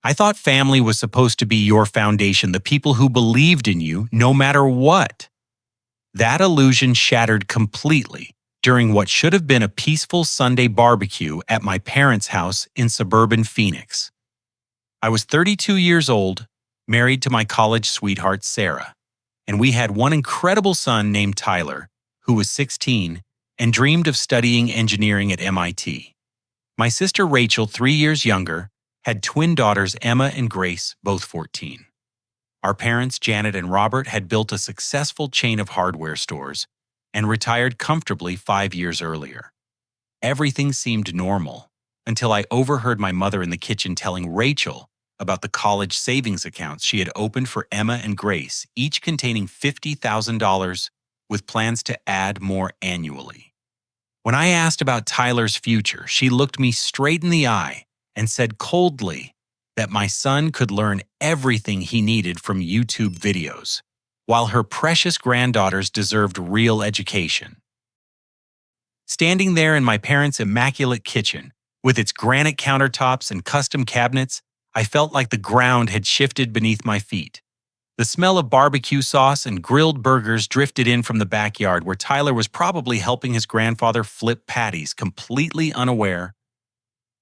I thought family was supposed to be your foundation, the people who believed in you no matter what. That illusion shattered completely during what should have been a peaceful Sunday barbecue at my parents' house in suburban Phoenix. I was 32 years old, married to my college sweetheart, Sarah, and we had one incredible son named Tyler, who was 16 and dreamed of studying engineering at MIT. My sister Rachel, 3 years younger, had twin daughters Emma and Grace, both 14. Our parents, Janet and Robert, had built a successful chain of hardware stores and retired comfortably 5 years earlier. Everything seemed normal until I overheard my mother in the kitchen telling Rachel about the college savings accounts she had opened for Emma and Grace, each containing $50,000 with plans to add more annually. When I asked about Tyler's future, she looked me straight in the eye and said coldly that my son could learn everything he needed from YouTube videos, while her precious granddaughters deserved real education. Standing there in my parents' immaculate kitchen, with its granite countertops and custom cabinets, I felt like the ground had shifted beneath my feet. The smell of barbecue sauce and grilled burgers drifted in from the backyard where Tyler was probably helping his grandfather flip patties, completely unaware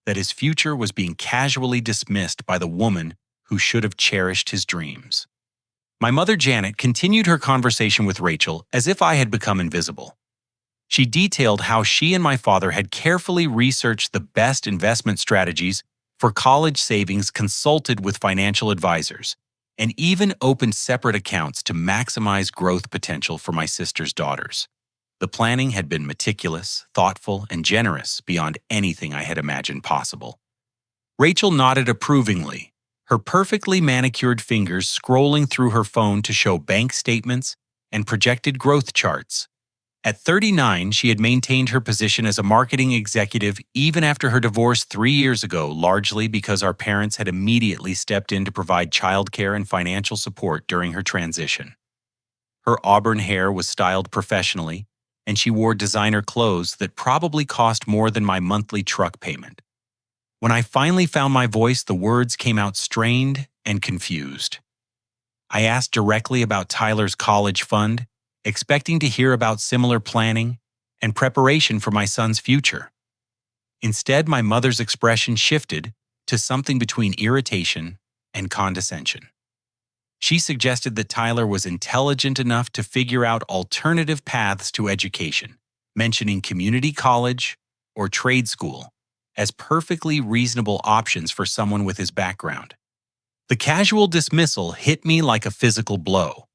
that his future was being casually dismissed by the woman who should have cherished his dreams. My mother, Janet, continued her conversation with Rachel as if I had become invisible. She detailed how she and my father had carefully researched the best investment strategies for college savings, consulted with financial advisors, and even opened separate accounts to maximize growth potential for my sister's daughters. The planning had been meticulous, thoughtful, and generous beyond anything I had imagined possible. Rachel nodded approvingly, her perfectly manicured fingers scrolling through her phone to show bank statements and projected growth charts. At 39, she had maintained her position as a marketing executive even after her divorce 3 years ago, largely because our parents had immediately stepped in to provide childcare and financial support during her transition. Her auburn hair was styled professionally, and she wore designer clothes that probably cost more than my monthly truck payment. When I finally found my voice, the words came out strained and confused. I asked directly about Tyler's college fund, expecting to hear about similar planning and preparation for my son's future. Instead, my mother's expression shifted to something between irritation and condescension. She suggested that Tyler was intelligent enough to figure out alternative paths to education, mentioning community college or trade school as perfectly reasonable options for someone with his background. The casual dismissal hit me like a physical blow.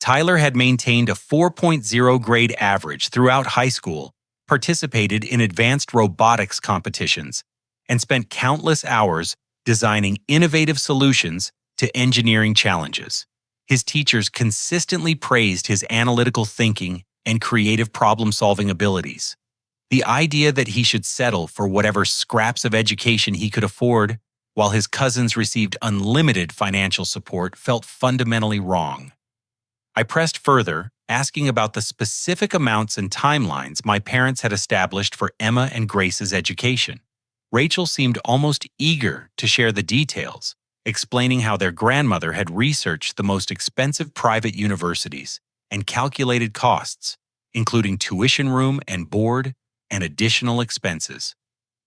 Tyler had maintained a 4.0 grade average throughout high school, participated in advanced robotics competitions, and spent countless hours designing innovative solutions to engineering challenges. His teachers consistently praised his analytical thinking and creative problem-solving abilities. The idea that he should settle for whatever scraps of education he could afford while his cousins received unlimited financial support felt fundamentally wrong. I pressed further, asking about the specific amounts and timelines my parents had established for Emma and Grace's education. Rachel seemed almost eager to share the details, explaining how their grandmother had researched the most expensive private universities and calculated costs, including tuition room and board and additional expenses.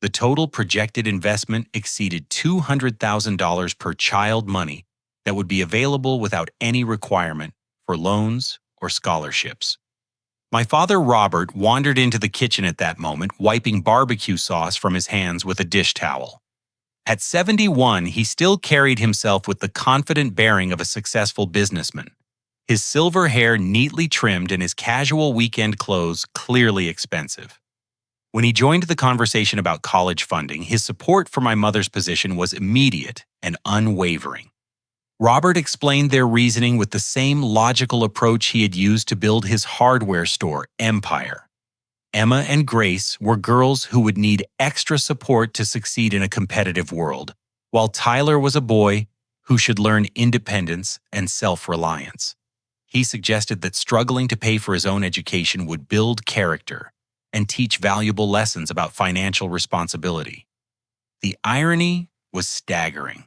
The total projected investment exceeded $200,000 per child, money that would be available without any requirement for loans or scholarships. My father, Robert, wandered into the kitchen at that moment, wiping barbecue sauce from his hands with a dish towel. At 71, he still carried himself with the confident bearing of a successful businessman, his silver hair neatly trimmed and his casual weekend clothes clearly expensive. When he joined the conversation about college funding, his support for my mother's position was immediate and unwavering. Robert explained their reasoning with the same logical approach he had used to build his hardware store empire. Emma and Grace were girls who would need extra support to succeed in a competitive world, while Tyler was a boy who should learn independence and self-reliance. He suggested that struggling to pay for his own education would build character and teach valuable lessons about financial responsibility. The irony was staggering.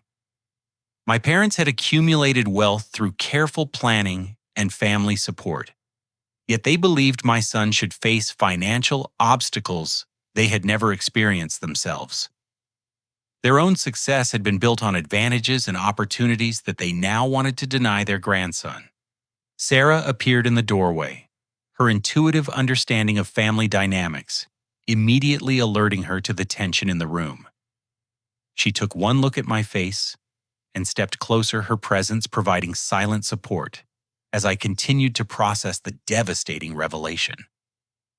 My parents had accumulated wealth through careful planning and family support, yet they believed my son should face financial obstacles they had never experienced themselves. Their own success had been built on advantages and opportunities that they now wanted to deny their grandson. Sarah appeared in the doorway, her intuitive understanding of family dynamics immediately alerting her to the tension in the room. She took one look at my face and stepped closer, her presence providing silent support as I continued to process the devastating revelation.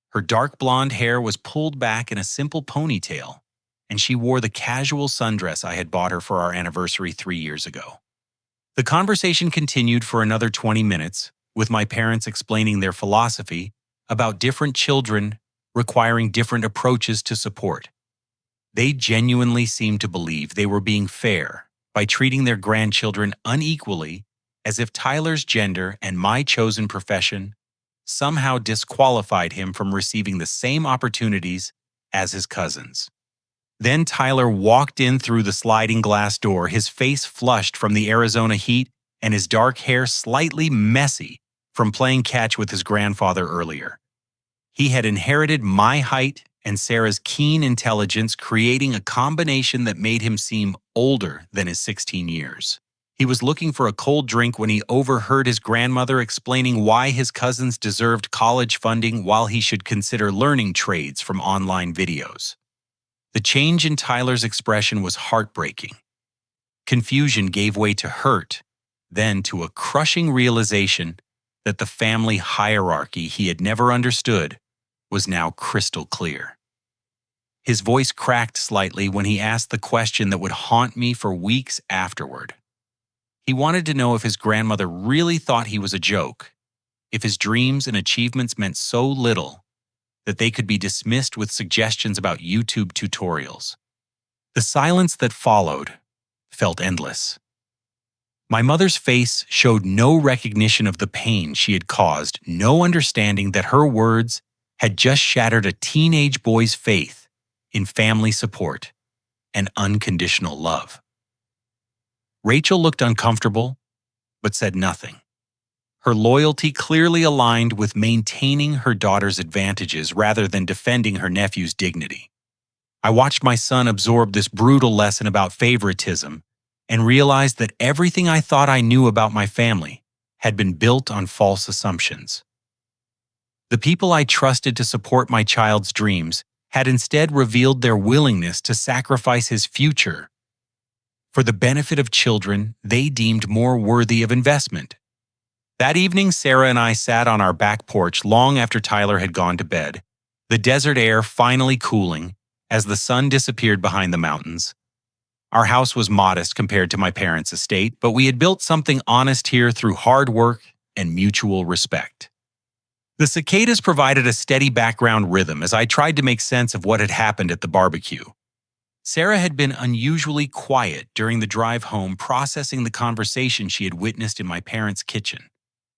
Her dark blonde hair was pulled back in a simple ponytail, and she wore the casual sundress I had bought her for our anniversary 3 years ago. The conversation continued for another 20 minutes, with my parents explaining their philosophy about different children requiring different approaches to support. They genuinely seemed to believe they were being fair by treating their grandchildren unequally, as if Tyler's gender and my chosen profession somehow disqualified him from receiving the same opportunities as his cousins. Then Tyler walked in through the sliding glass door, his face flushed from the Arizona heat and his dark hair slightly messy from playing catch with his grandfather earlier. He had inherited my height and Sarah's keen intelligence, creating a combination that made him seem older than his 16 years. He was looking for a cold drink when he overheard his grandmother explaining why his cousins deserved college funding while he should consider learning trades from online videos. The change in Tyler's expression was heartbreaking. Confusion gave way to hurt, then to a crushing realization that the family hierarchy he had never understood was now crystal clear. His voice cracked slightly when he asked the question that would haunt me for weeks afterward. He wanted to know if his grandmother really thought he was a joke, if his dreams and achievements meant so little that they could be dismissed with suggestions about YouTube tutorials. The silence that followed felt endless. My mother's face showed no recognition of the pain she had caused, no understanding that her words had just shattered a teenage boy's faith in family support and unconditional love. Rachel looked uncomfortable, but said nothing. Her loyalty clearly aligned with maintaining her daughter's advantages rather than defending her nephew's dignity. I watched my son absorb this brutal lesson about favoritism and realized that everything I thought I knew about my family had been built on false assumptions. The people I trusted to support my child's dreams had instead revealed their willingness to sacrifice his future for the benefit of children they deemed more worthy of investment. That evening, Sarah and I sat on our back porch long after Tyler had gone to bed, the desert air finally cooling as the sun disappeared behind the mountains. Our house was modest compared to my parents' estate, but we had built something honest here through hard work and mutual respect. The cicadas provided a steady background rhythm as I tried to make sense of what had happened at the barbecue. Sarah had been unusually quiet during the drive home, processing the conversation she had witnessed in my parents' kitchen.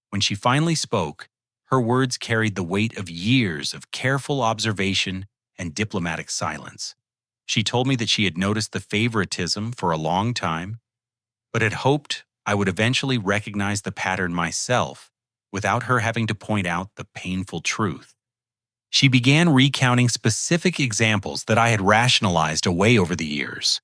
When she finally spoke, her words carried the weight of years of careful observation and diplomatic silence. She told me that she had noticed the favoritism for a long time, but had hoped I would eventually recognize the pattern myself without her having to point out the painful truth. She began recounting specific examples that I had rationalized away over the years.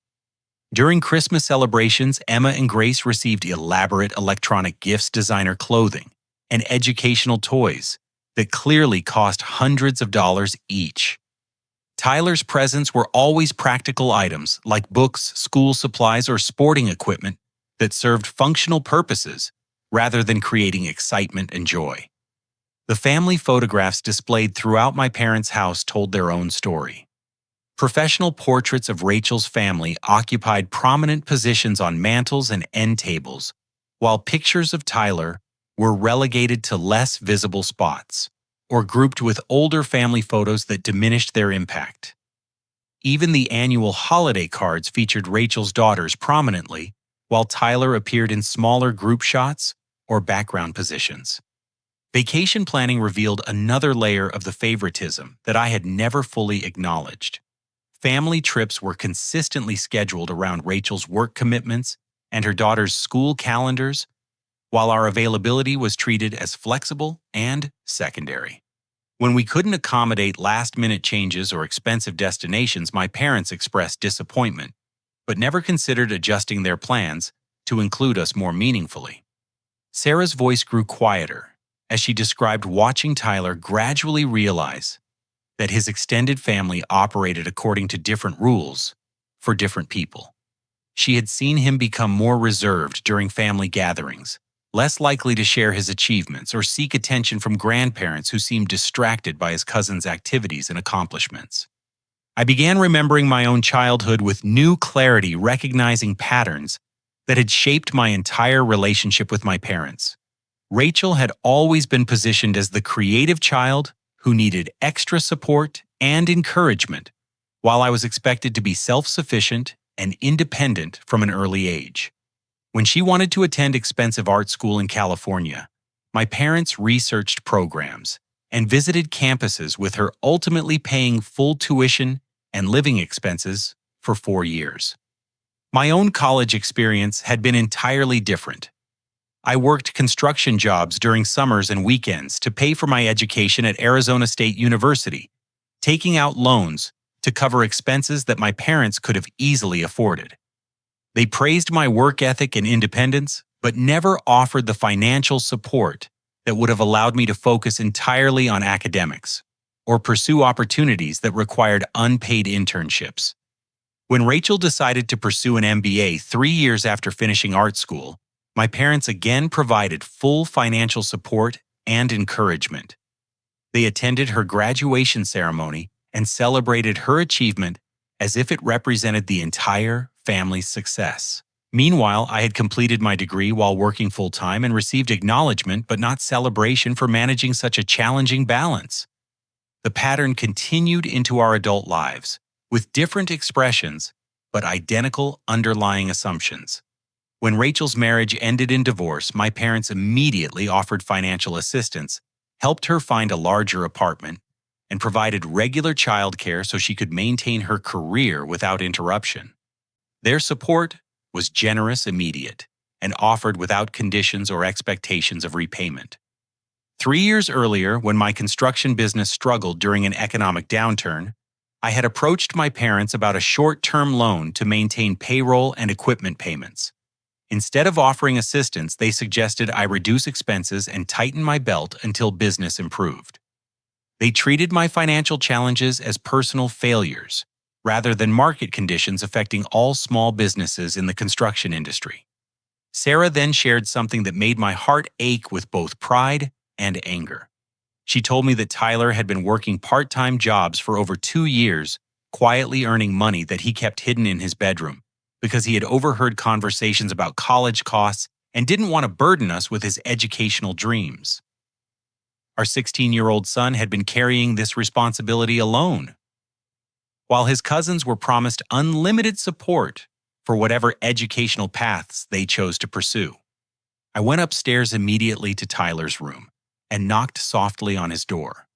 During Christmas celebrations, Emma and Grace received elaborate electronic gifts, designer clothing, and educational toys that clearly cost hundreds of dollars each. Tyler's presents were always practical items like books, school supplies, or sporting equipment that served functional purposes rather than creating excitement and joy. The family photographs displayed throughout my parents' house told their own story. Professional portraits of Rachel's family occupied prominent positions on mantels and end tables, while pictures of Tyler were relegated to less visible spots, or grouped with older family photos that diminished their impact. Even the annual holiday cards featured Rachel's daughters prominently, while Tyler appeared in smaller group shots or background positions. Vacation planning revealed another layer of the favoritism that I had never fully acknowledged. Family trips were consistently scheduled around Rachel's work commitments, and her daughter's school calendars, while our availability was treated as flexible and secondary. When we couldn't accommodate last-minute changes or expensive destinations, my parents expressed disappointment, but never considered adjusting their plans to include us more meaningfully. Sarah's voice grew quieter as she described watching Tyler gradually realize that his extended family operated according to different rules for different people. She had seen him become more reserved during family gatherings, less likely to share his achievements or seek attention from grandparents who seemed distracted by his cousin's activities and accomplishments. I began remembering my own childhood with new clarity, recognizing patterns that had shaped my entire relationship with my parents. Rachel had always been positioned as the creative child who needed extra support and encouragement, while I was expected to be self-sufficient and independent from an early age. When she wanted to attend expensive art school in California, my parents researched programs and visited campuses with her, ultimately paying full tuition and living expenses for 4 years. My own college experience had been entirely different. I worked construction jobs during summers and weekends to pay for my education at Arizona State University, taking out loans to cover expenses that my parents could have easily afforded. They praised my work ethic and independence, but never offered the financial support that would have allowed me to focus entirely on academics or pursue opportunities that required unpaid internships. When Rachel decided to pursue an MBA 3 years after finishing art school, my parents again provided full financial support and encouragement. They attended her graduation ceremony and celebrated her achievement as if it represented the entire family's success. Meanwhile, I had completed my degree while working full-time and received acknowledgement but not celebration for managing such a challenging balance. The pattern continued into our adult lives, with different expressions but identical underlying assumptions. When Rachel's marriage ended in divorce, my parents immediately offered financial assistance, helped her find a larger apartment, and provided regular childcare so she could maintain her career without interruption. Their support was generous, immediate, and offered without conditions or expectations of repayment. 3 years earlier, when my construction business struggled during an economic downturn, I had approached my parents about a short-term loan to maintain payroll and equipment payments. Instead of offering assistance, they suggested I reduce expenses and tighten my belt until business improved. They treated my financial challenges as personal failures, rather than market conditions affecting all small businesses in the construction industry. Sarah then shared something that made my heart ache with both pride and anger. She told me that Tyler had been working part-time jobs for over 2 years, quietly earning money that he kept hidden in his bedroom, because he had overheard conversations about college costs and didn't want to burden us with his educational dreams. Our 16-year-old son had been carrying this responsibility alone, while his cousins were promised unlimited support for whatever educational paths they chose to pursue. I went upstairs immediately to Tyler's room and knocked softly on his door.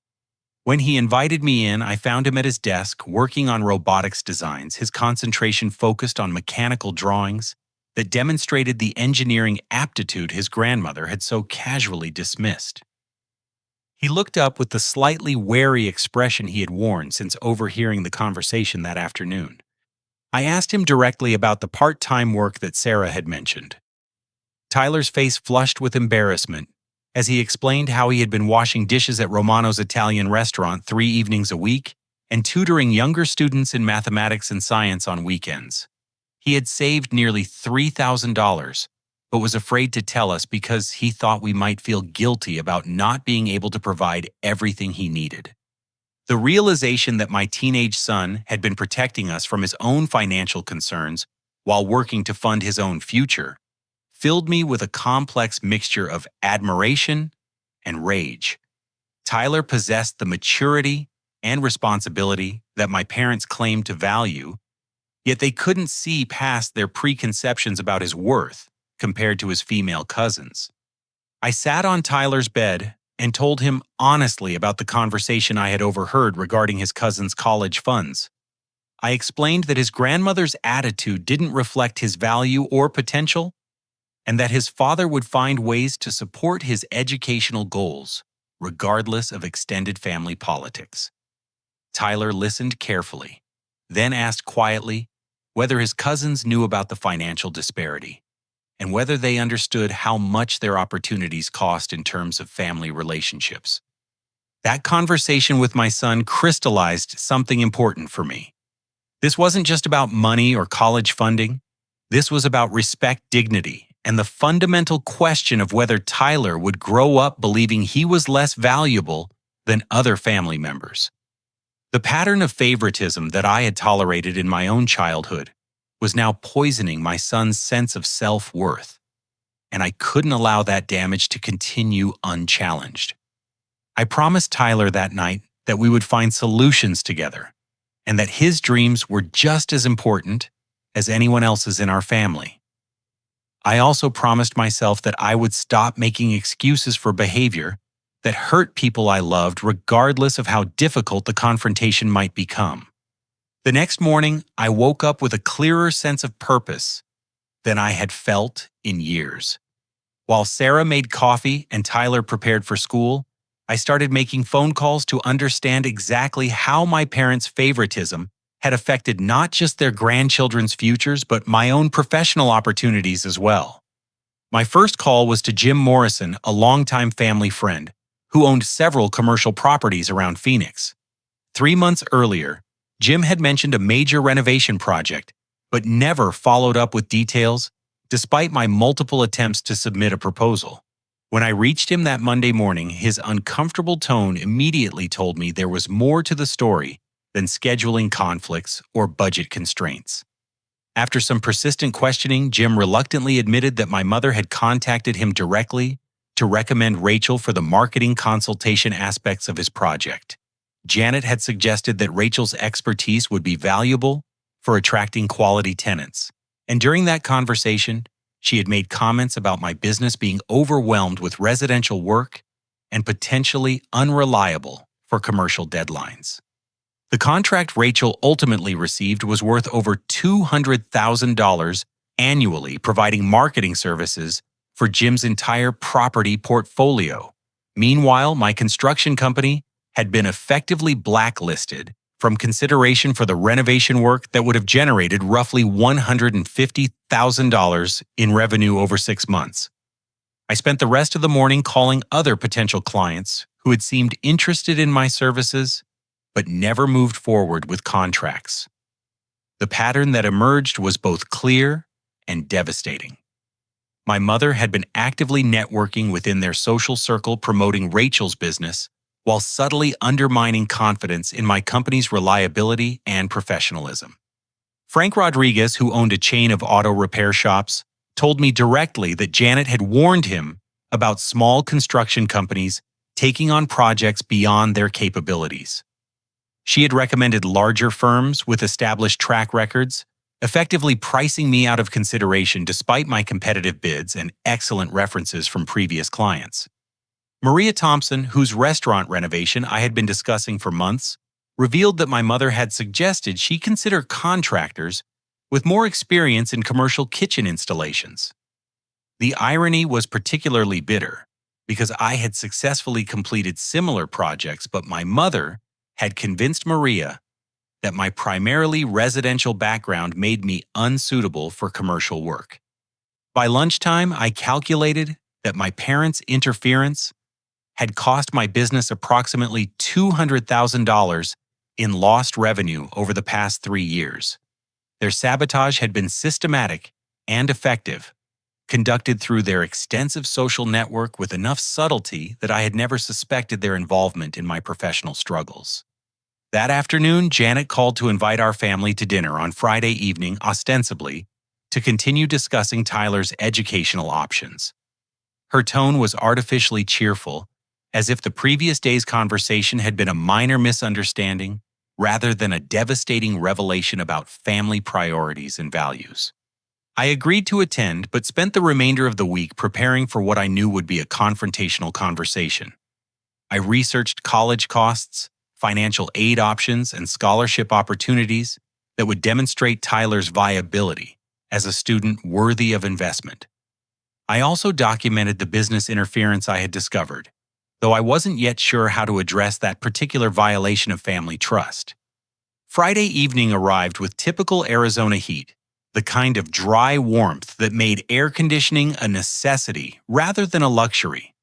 When he invited me in, I found him at his desk working on robotics designs, his concentration focused on mechanical drawings that demonstrated the engineering aptitude his grandmother had so casually dismissed. He looked up with the slightly wary expression he had worn since overhearing the conversation that afternoon. I asked him directly about the part-time work that Sarah had mentioned. Tyler's face flushed with embarrassment as he explained how he had been washing dishes at Romano's Italian restaurant 3 evenings a week and tutoring younger students in mathematics and science on weekends. He had saved nearly $3,000, but was afraid to tell us because he thought we might feel guilty about not being able to provide everything he needed. The realization that my teenage son had been protecting us from his own financial concerns while working to fund his own future filled me with a complex mixture of admiration and rage. Tyler possessed the maturity and responsibility that my parents claimed to value, yet they couldn't see past their preconceptions about his worth compared to his female cousins. I sat on Tyler's bed and told him honestly about the conversation I had overheard regarding his cousin's college funds. I explained that his grandmother's attitude didn't reflect his value or potential, and that his father would find ways to support his educational goals, regardless of extended family politics. Tyler listened carefully, then asked quietly whether his cousins knew about the financial disparity, and whether they understood how much their opportunities cost in terms of family relationships. That conversation with my son crystallized something important for me. This wasn't just about money or college funding. This was about respect, dignity, and the fundamental question of whether Tyler would grow up believing he was less valuable than other family members. The pattern of favoritism that I had tolerated in my own childhood was now poisoning my son's sense of self-worth, and I couldn't allow that damage to continue unchallenged. I promised Tyler that night that we would find solutions together, and that his dreams were just as important as anyone else's in our family. I also promised myself that I would stop making excuses for behavior that hurt people I loved, regardless of how difficult the confrontation might become. The next morning, I woke up with a clearer sense of purpose than I had felt in years. While Sarah made coffee and Tyler prepared for school, I started making phone calls to understand exactly how my parents' favoritism had affected not just their grandchildren's futures, but my own professional opportunities as well. My first call was to Jim Morrison, a longtime family friend, who owned several commercial properties around Phoenix. 3 months earlier, Jim had mentioned a major renovation project, but never followed up with details, despite my multiple attempts to submit a proposal. When I reached him that Monday morning, his uncomfortable tone immediately told me there was more to the story than scheduling conflicts or budget constraints. After some persistent questioning, Jim reluctantly admitted that my mother had contacted him directly to recommend Rachel for the marketing consultation aspects of his project. Janet had suggested that Rachel's expertise would be valuable for attracting quality tenants, and during that conversation, she had made comments about my business being overwhelmed with residential work and potentially unreliable for commercial deadlines. The contract Rachel ultimately received was worth over $200,000 annually, providing marketing services for Jim's entire property portfolio. Meanwhile, my construction company had been effectively blacklisted from consideration for the renovation work that would have generated roughly $150,000 in revenue over 6 months. I spent the rest of the morning calling other potential clients who had seemed interested in my services, but never moved forward with contracts. The pattern that emerged was both clear and devastating. My mother had been actively networking within their social circle promoting Rachel's business, while subtly undermining confidence in my company's reliability and professionalism. Frank Rodriguez, who owned a chain of auto repair shops, told me directly that Janet had warned him about small construction companies taking on projects beyond their capabilities. She had recommended larger firms with established track records, effectively pricing me out of consideration despite my competitive bids and excellent references from previous clients. Maria Thompson, whose restaurant renovation I had been discussing for months, revealed that my mother had suggested she consider contractors with more experience in commercial kitchen installations. The irony was particularly bitter because I had successfully completed similar projects, but my mother had convinced Maria that my primarily residential background made me unsuitable for commercial work. By lunchtime, I calculated that my parents' interference had cost my business approximately $200,000 in lost revenue over the past 3 years. Their sabotage had been systematic and effective, conducted through their extensive social network with enough subtlety that I had never suspected their involvement in my professional struggles. That afternoon, Janet called to invite our family to dinner on Friday evening, ostensibly, to continue discussing Tyler's educational options. Her tone was artificially cheerful, as if the previous day's conversation had been a minor misunderstanding rather than a devastating revelation about family priorities and values. I agreed to attend, but spent the remainder of the week preparing for what I knew would be a confrontational conversation. I researched college costs, financial aid options, and scholarship opportunities, that would demonstrate Tyler's viability as a student worthy of investment. I also documented the business interference I had discovered, though I wasn't yet sure how to address that particular violation of family trust. Friday evening arrived with typical Arizona heat, the kind of dry warmth that made air conditioning a necessity rather than a luxury.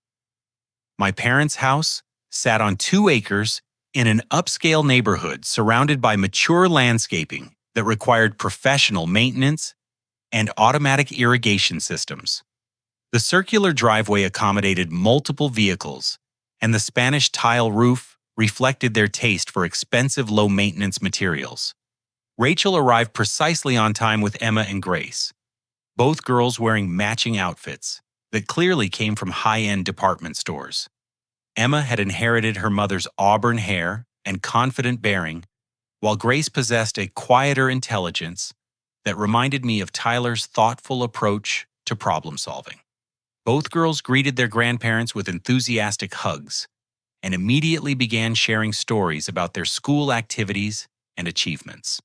My parents' house sat on 2 acres in an upscale neighborhood surrounded by mature landscaping that required professional maintenance and automatic irrigation systems. The circular driveway accommodated multiple vehicles, and the Spanish tile roof reflected their taste for expensive low-maintenance materials. Rachel arrived precisely on time with Emma and Grace, both girls wearing matching outfits that clearly came from high-end department stores. Emma had inherited her mother's auburn hair and confident bearing, while Grace possessed a quieter intelligence that reminded me of Tyler's thoughtful approach to problem-solving. Both girls greeted their grandparents with enthusiastic hugs and immediately began sharing stories about their school activities and achievements.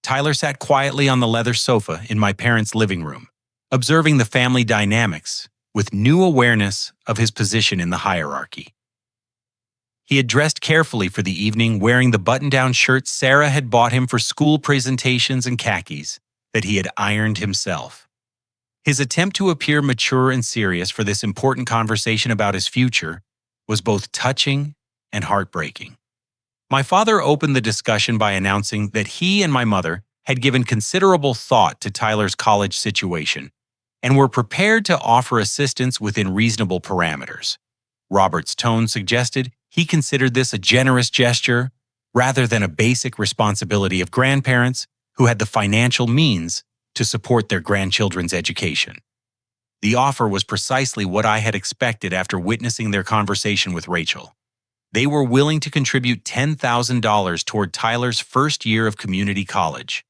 Tyler sat quietly on the leather sofa in my parents' living room, observing the family dynamics with new awareness of his position in the hierarchy. He had dressed carefully for the evening, wearing the button-down shirt Sarah had bought him for school presentations and khakis that he had ironed himself. His attempt to appear mature and serious for this important conversation about his future was both touching and heartbreaking. My father opened the discussion by announcing that he and my mother had given considerable thought to Tyler's college situation and were prepared to offer assistance within reasonable parameters. Robert's tone suggested he considered this a generous gesture rather than a basic responsibility of grandparents who had the financial means to support their grandchildren's education. The offer was precisely what I had expected after witnessing their conversation with Rachel. They were willing to contribute $10,000 toward Tyler's first year of community college,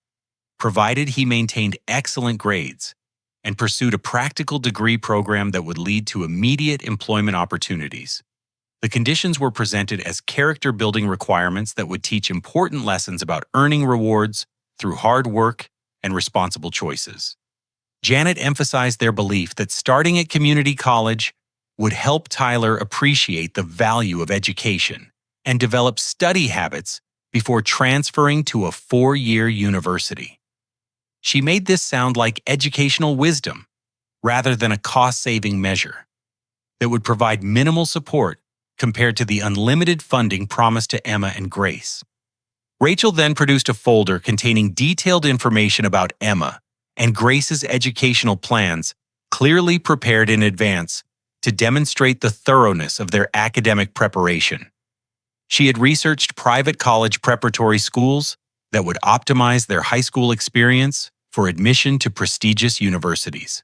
provided he maintained excellent grades and pursued a practical degree program that would lead to immediate employment opportunities. The conditions were presented as character-building requirements that would teach important lessons about earning rewards through hard work and responsible choices. Janet emphasized their belief that starting at community college would help Tyler appreciate the value of education and develop study habits before transferring to a 4-year university. She made this sound like educational wisdom rather than a cost-saving measure that would provide minimal support compared to the unlimited funding promised to Emma and Grace. Rachel then produced a folder containing detailed information about Emma and Grace's educational plans, clearly prepared in advance to demonstrate the thoroughness of their academic preparation. She had researched private college preparatory schools that would optimize their high school experience for admission to prestigious universities.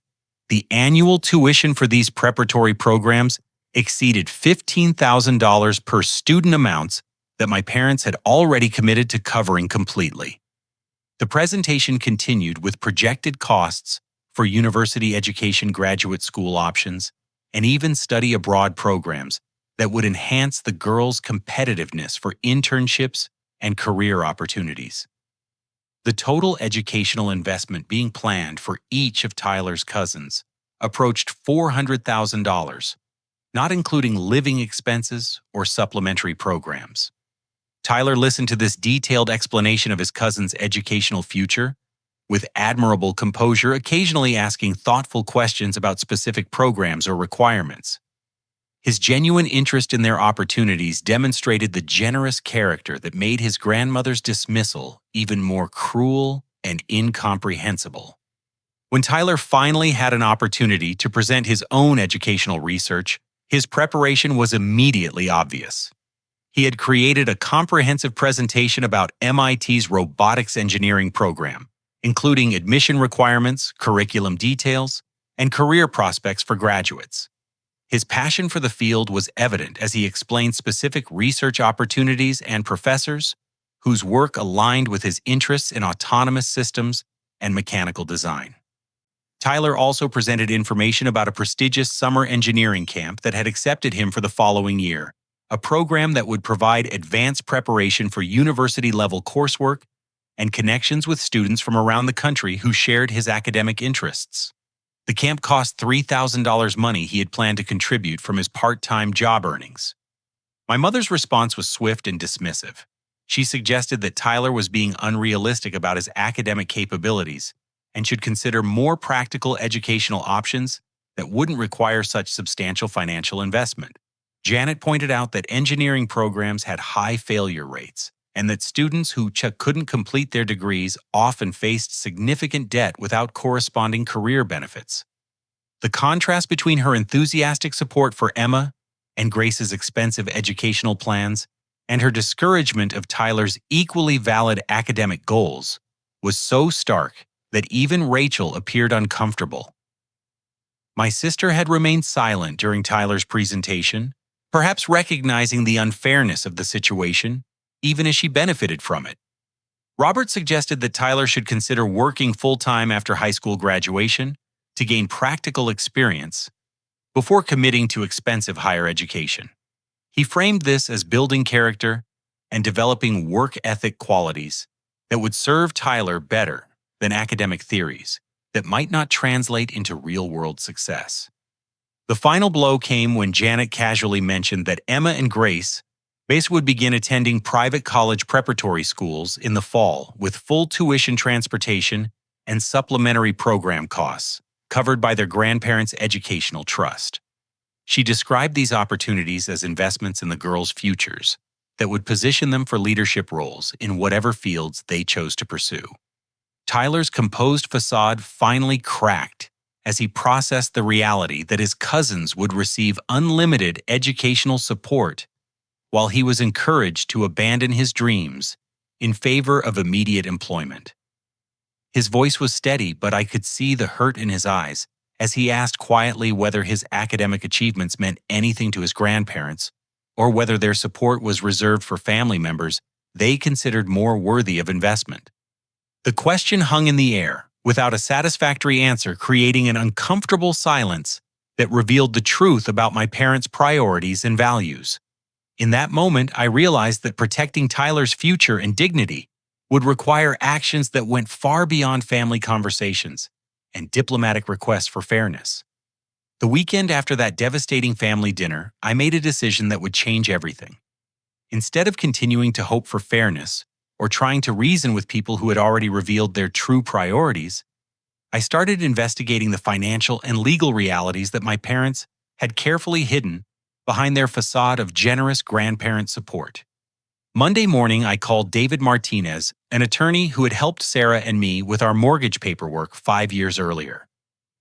The annual tuition for these preparatory programs exceeded $15,000 per student, amounts that my parents had already committed to covering completely. The presentation continued with projected costs for university education, graduate school options, and even study abroad programs that would enhance the girls' competitiveness for internships and career opportunities. The total educational investment being planned for each of Tyler's cousins approached $400,000, not including living expenses or supplementary programs. Tyler listened to this detailed explanation of his cousin's educational future with admirable composure, occasionally asking thoughtful questions about specific programs or requirements. His genuine interest in their opportunities demonstrated the generous character that made his grandmother's dismissal even more cruel and incomprehensible. When Tyler finally had an opportunity to present his own educational research, his preparation was immediately obvious. He had created a comprehensive presentation about MIT's robotics engineering program, including admission requirements, curriculum details, and career prospects for graduates. His passion for the field was evident as he explained specific research opportunities and professors whose work aligned with his interests in autonomous systems and mechanical design. Tyler also presented information about a prestigious summer engineering camp that had accepted him for the following year, a program that would provide advanced preparation for university-level coursework and connections with students from around the country who shared his academic interests. The camp cost $3,000 money he had planned to contribute from his part-time job earnings. My mother's response was swift and dismissive. She suggested that Tyler was being unrealistic about his academic capabilities and should consider more practical educational options that wouldn't require such substantial financial investment. Janet pointed out that engineering programs had high failure rates and that students who couldn't complete their degrees often faced significant debt without corresponding career benefits. The contrast between her enthusiastic support for Emma and Grace's expensive educational plans and her discouragement of Tyler's equally valid academic goals was so stark that even Rachel appeared uncomfortable. My sister had remained silent during Tyler's presentation, perhaps recognizing the unfairness of the situation, even as she benefited from it. Robert suggested that Tyler should consider working full-time after high school graduation to gain practical experience before committing to expensive higher education. He framed this as building character and developing work ethic qualities that would serve Tyler better than academic theories that might not translate into real-world success. The final blow came when Janet casually mentioned that Emma and Grace would begin attending private college preparatory schools in the fall with full tuition transportation and supplementary program costs covered by their grandparents' educational trust. She described these opportunities as investments in the girls' futures that would position them for leadership roles in whatever fields they chose to pursue. Tyler's composed facade finally cracked as he processed the reality that his cousins would receive unlimited educational support while he was encouraged to abandon his dreams in favor of immediate employment. His voice was steady, but I could see the hurt in his eyes as he asked quietly whether his academic achievements meant anything to his grandparents or whether their support was reserved for family members they considered more worthy of investment. The question hung in the air, without a satisfactory answer, creating an uncomfortable silence that revealed the truth about my parents' priorities and values. In that moment, I realized that protecting Tyler's future and dignity would require actions that went far beyond family conversations and diplomatic requests for fairness. The weekend after that devastating family dinner, I made a decision that would change everything. Instead of continuing to hope for fairness or trying to reason with people who had already revealed their true priorities, I started investigating the financial and legal realities that my parents had carefully hidden behind their facade of generous grandparent support. Monday morning, I called David Martinez, an attorney who had helped Sarah and me with our mortgage paperwork 5 years earlier.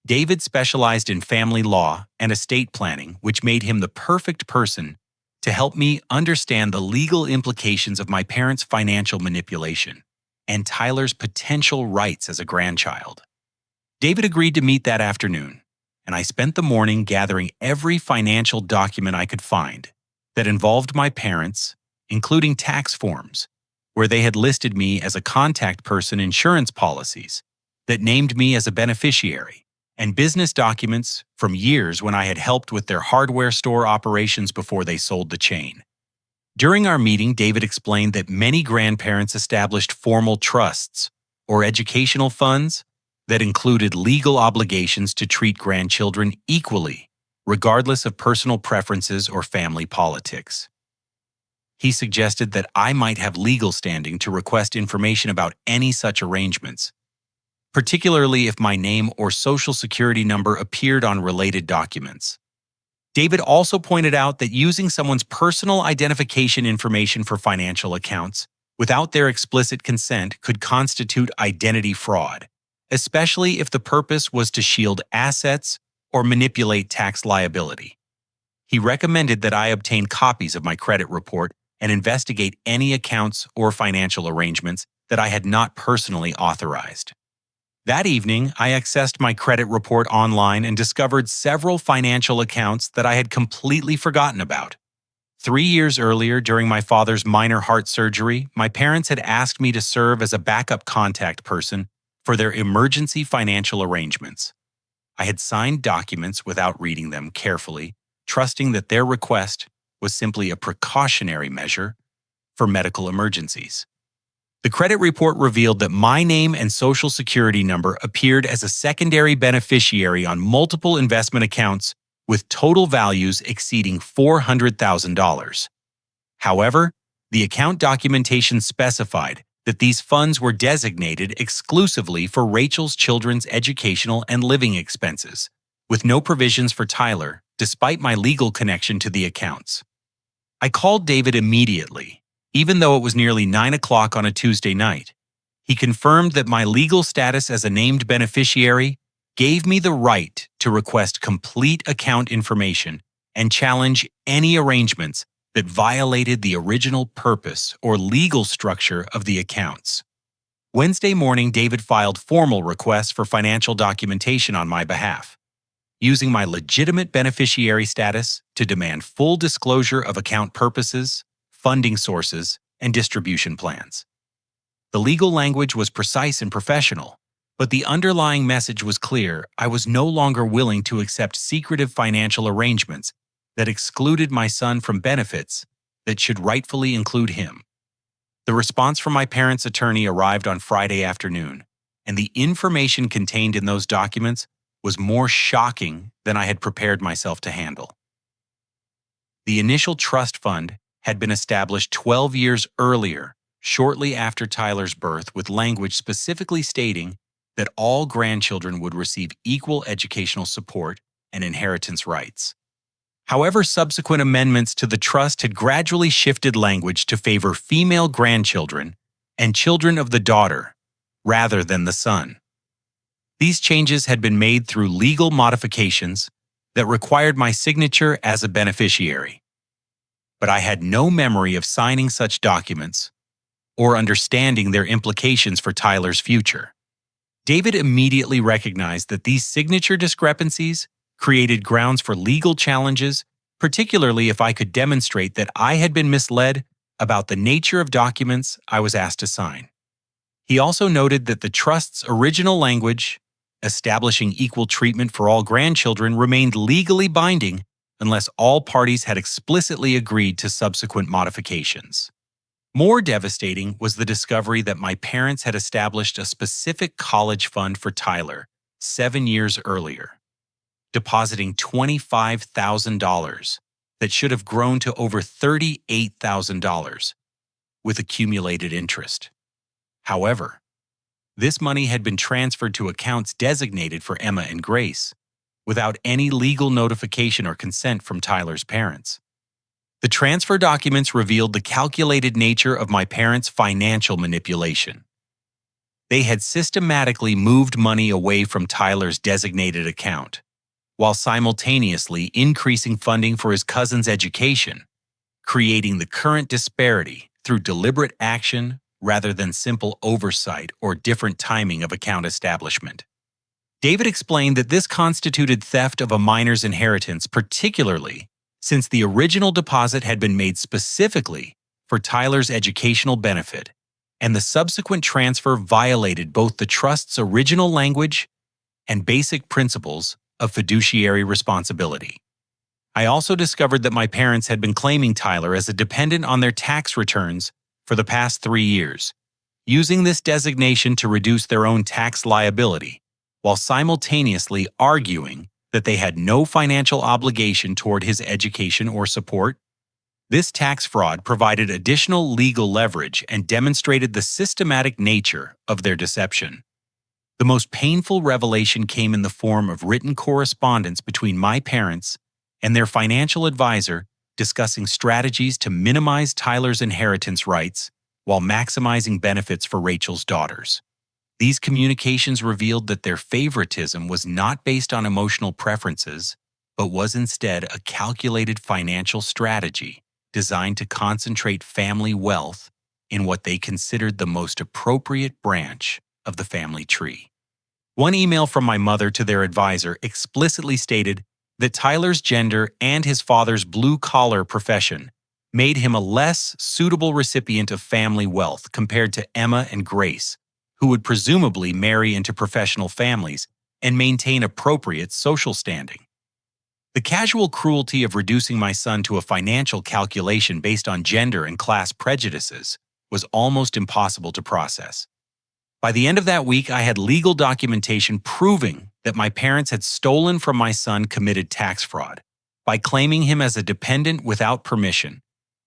David specialized in family law and estate planning, which made him the perfect person to help me understand the legal implications of my parents' financial manipulation and Tyler's potential rights as a grandchild. David agreed to meet that afternoon, and I spent the morning gathering every financial document I could find that involved my parents, including tax forms, where they had listed me as a contact person, insurance policies that named me as a beneficiary, and business documents from years when I had helped with their hardware store operations before they sold the chain. During our meeting, David explained that many grandparents established formal trusts or educational funds that included legal obligations to treat grandchildren equally, regardless of personal preferences or family politics. He suggested that I might have legal standing to request information about any such arrangements, particularly if my name or social security number appeared on related documents. David also pointed out that using someone's personal identification information for financial accounts without their explicit consent could constitute identity fraud, especially if the purpose was to shield assets or manipulate tax liability. He recommended that I obtain copies of my credit report and investigate any accounts or financial arrangements that I had not personally authorized. That evening, I accessed my credit report online and discovered several financial accounts that I had completely forgotten about. 3 years earlier, during my father's minor heart surgery, my parents had asked me to serve as a backup contact person for their emergency financial arrangements. I had signed documents without reading them carefully, trusting that their request was simply a precautionary measure for medical emergencies. The credit report revealed that my name and social security number appeared as a secondary beneficiary on multiple investment accounts with total values exceeding $400,000. However, the account documentation specified that these funds were designated exclusively for Rachel's children's educational and living expenses, with no provisions for Tyler, despite my legal connection to the accounts. I called David immediately, even though it was nearly 9 o'clock on a Tuesday night. He confirmed that my legal status as a named beneficiary gave me the right to request complete account information and challenge any arrangements that violated the original purpose or legal structure of the accounts. Wednesday morning, David filed formal requests for financial documentation on my behalf, using my legitimate beneficiary status to demand full disclosure of account purposes, funding sources, and distribution plans. The legal language was precise and professional, but the underlying message was clear. I was no longer willing to accept secretive financial arrangements that excluded my son from benefits that should rightfully include him. The response from my parents' attorney arrived on Friday afternoon, and the information contained in those documents was more shocking than I had prepared myself to handle. The initial trust fund had been established 12 years earlier, shortly after Tyler's birth, with language specifically stating that all grandchildren would receive equal educational support and inheritance rights. However, subsequent amendments to the trust had gradually shifted language to favor female grandchildren and children of the daughter rather than the son. These changes had been made through legal modifications that required my signature as a beneficiary. But I had no memory of signing such documents or understanding their implications for Tyler's future. David immediately recognized that these signature discrepancies created grounds for legal challenges, particularly if I could demonstrate that I had been misled about the nature of documents I was asked to sign. He also noted that the trust's original language, establishing equal treatment for all grandchildren, remained legally binding unless all parties had explicitly agreed to subsequent modifications. More devastating was the discovery that my parents had established a specific college fund for Tyler 7 years earlier, depositing $25,000 that should have grown to over $38,000 with accumulated interest. However, this money had been transferred to accounts designated for Emma and Grace without any legal notification or consent from Tyler's parents. The transfer documents revealed the calculated nature of my parents' financial manipulation. They had systematically moved money away from Tyler's designated account, while simultaneously increasing funding for his cousin's education, creating the current disparity through deliberate action rather than simple oversight or different timing of account establishment. David explained that this constituted theft of a minor's inheritance, particularly since the original deposit had been made specifically for Tyler's educational benefit, and the subsequent transfer violated both the trust's original language and basic principles of fiduciary responsibility. I also discovered that my parents had been claiming Tyler as a dependent on their tax returns for the past 3 years, using this designation to reduce their own tax liability, while simultaneously arguing that they had no financial obligation toward his education or support. This tax fraud provided additional legal leverage and demonstrated the systematic nature of their deception. The most painful revelation came in the form of written correspondence between my parents and their financial advisor discussing strategies to minimize Tyler's inheritance rights while maximizing benefits for Rachel's daughters. These communications revealed that their favoritism was not based on emotional preferences, but was instead a calculated financial strategy designed to concentrate family wealth in what they considered the most appropriate branch of the family tree. One email from my mother to their advisor explicitly stated that Tyler's gender and his father's blue-collar profession made him a less suitable recipient of family wealth compared to Emma and Grace, who would presumably marry into professional families and maintain appropriate social standing. The casual cruelty of reducing my son to a financial calculation based on gender and class prejudices was almost impossible to process. By the end of that week, I had legal documentation proving that my parents had stolen from my son, committed tax fraud by claiming him as a dependent without permission,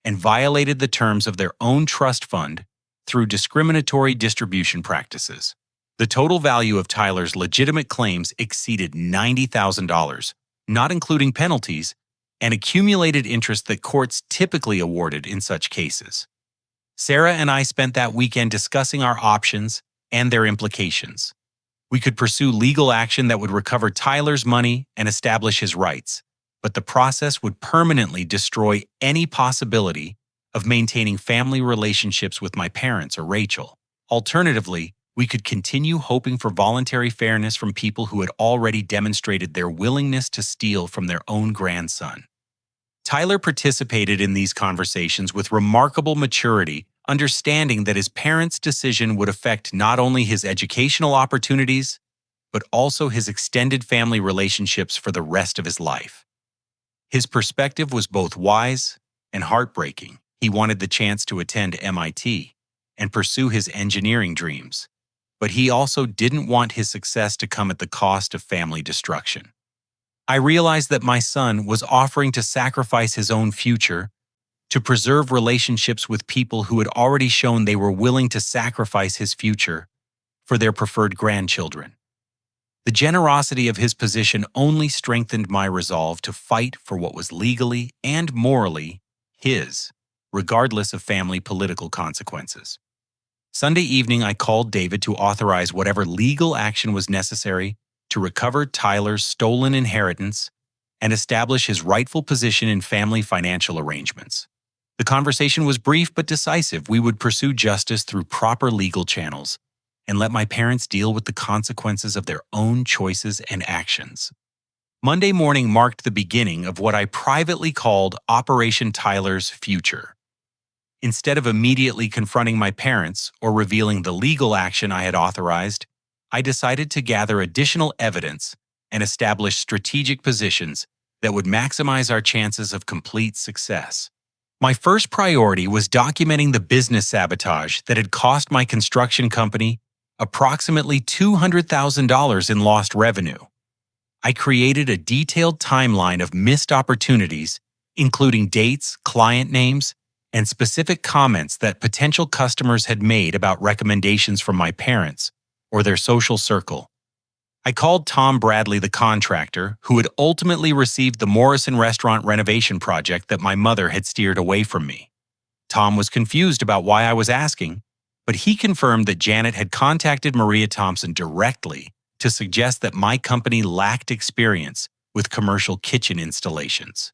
and violated the terms of their own trust fund through discriminatory distribution practices. The total value of Tyler's legitimate claims exceeded $90,000, not including penalties, and accumulated interest that courts typically awarded in such cases. Sarah and I spent that weekend discussing our options and their implications. We could pursue legal action that would recover Tyler's money and establish his rights, but the process would permanently destroy any possibility of maintaining family relationships with my parents or Rachel. Alternatively, we could continue hoping for voluntary fairness from people who had already demonstrated their willingness to steal from their own grandson. Tyler participated in these conversations with remarkable maturity, understanding that his parents' decision would affect not only his educational opportunities, but also his extended family relationships for the rest of his life. His perspective was both wise and heartbreaking. He wanted the chance to attend MIT and pursue his engineering dreams, but he also didn't want his success to come at the cost of family destruction. I realized that my son was offering to sacrifice his own future to preserve relationships with people who had already shown they were willing to sacrifice his future for their preferred grandchildren. The generosity of his position only strengthened my resolve to fight for what was legally and morally his, regardless of family political consequences. Sunday evening, I called David to authorize whatever legal action was necessary to recover Tyler's stolen inheritance and establish his rightful position in family financial arrangements. The conversation was brief but decisive. We would pursue justice through proper legal channels and let my parents deal with the consequences of their own choices and actions. Monday morning marked the beginning of what I privately called Operation Tyler's Future. Instead of immediately confronting my parents or revealing the legal action I had authorized, I decided to gather additional evidence and establish strategic positions that would maximize our chances of complete success. My first priority was documenting the business sabotage that had cost my construction company approximately $200,000 in lost revenue. I created a detailed timeline of missed opportunities, including dates, client names, and specific comments that potential customers had made about recommendations from my parents or their social circle. I called Tom Bradley, the contractor, who had ultimately received the Morrison restaurant renovation project that my mother had steered away from me. Tom was confused about why I was asking, but he confirmed that Janet had contacted Maria Thompson directly to suggest that my company lacked experience with commercial kitchen installations.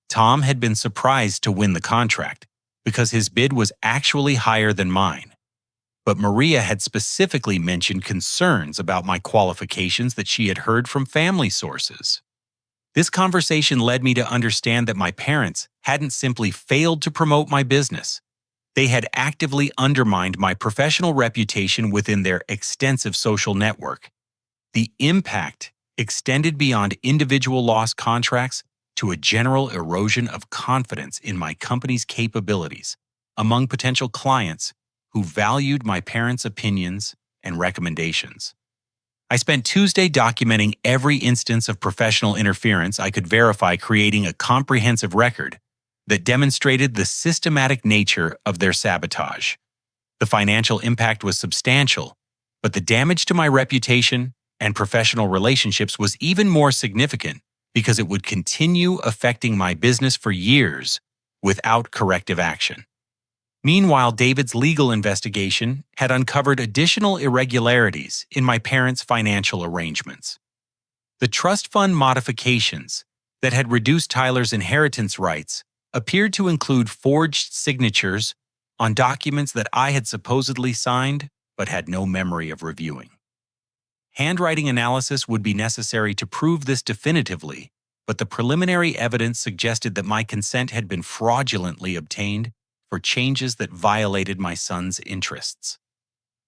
Tom had been surprised to win the contract because his bid was actually higher than mine. But Maria had specifically mentioned concerns about my qualifications that she had heard from family sources. This conversation led me to understand that my parents hadn't simply failed to promote my business. They had actively undermined my professional reputation within their extensive social network. The impact extended beyond individual lost contracts to a general erosion of confidence in my company's capabilities among potential clients who valued my parents' opinions and recommendations. I spent Tuesday documenting every instance of professional interference I could verify, creating a comprehensive record that demonstrated the systematic nature of their sabotage. The financial impact was substantial, but the damage to my reputation and professional relationships was even more significant because it would continue affecting my business for years without corrective action. Meanwhile, David's legal investigation had uncovered additional irregularities in my parents' financial arrangements. The trust fund modifications that had reduced Tyler's inheritance rights appeared to include forged signatures on documents that I had supposedly signed but had no memory of reviewing. Handwriting analysis would be necessary to prove this definitively, but the preliminary evidence suggested that my consent had been fraudulently obtained for changes that violated my son's interests.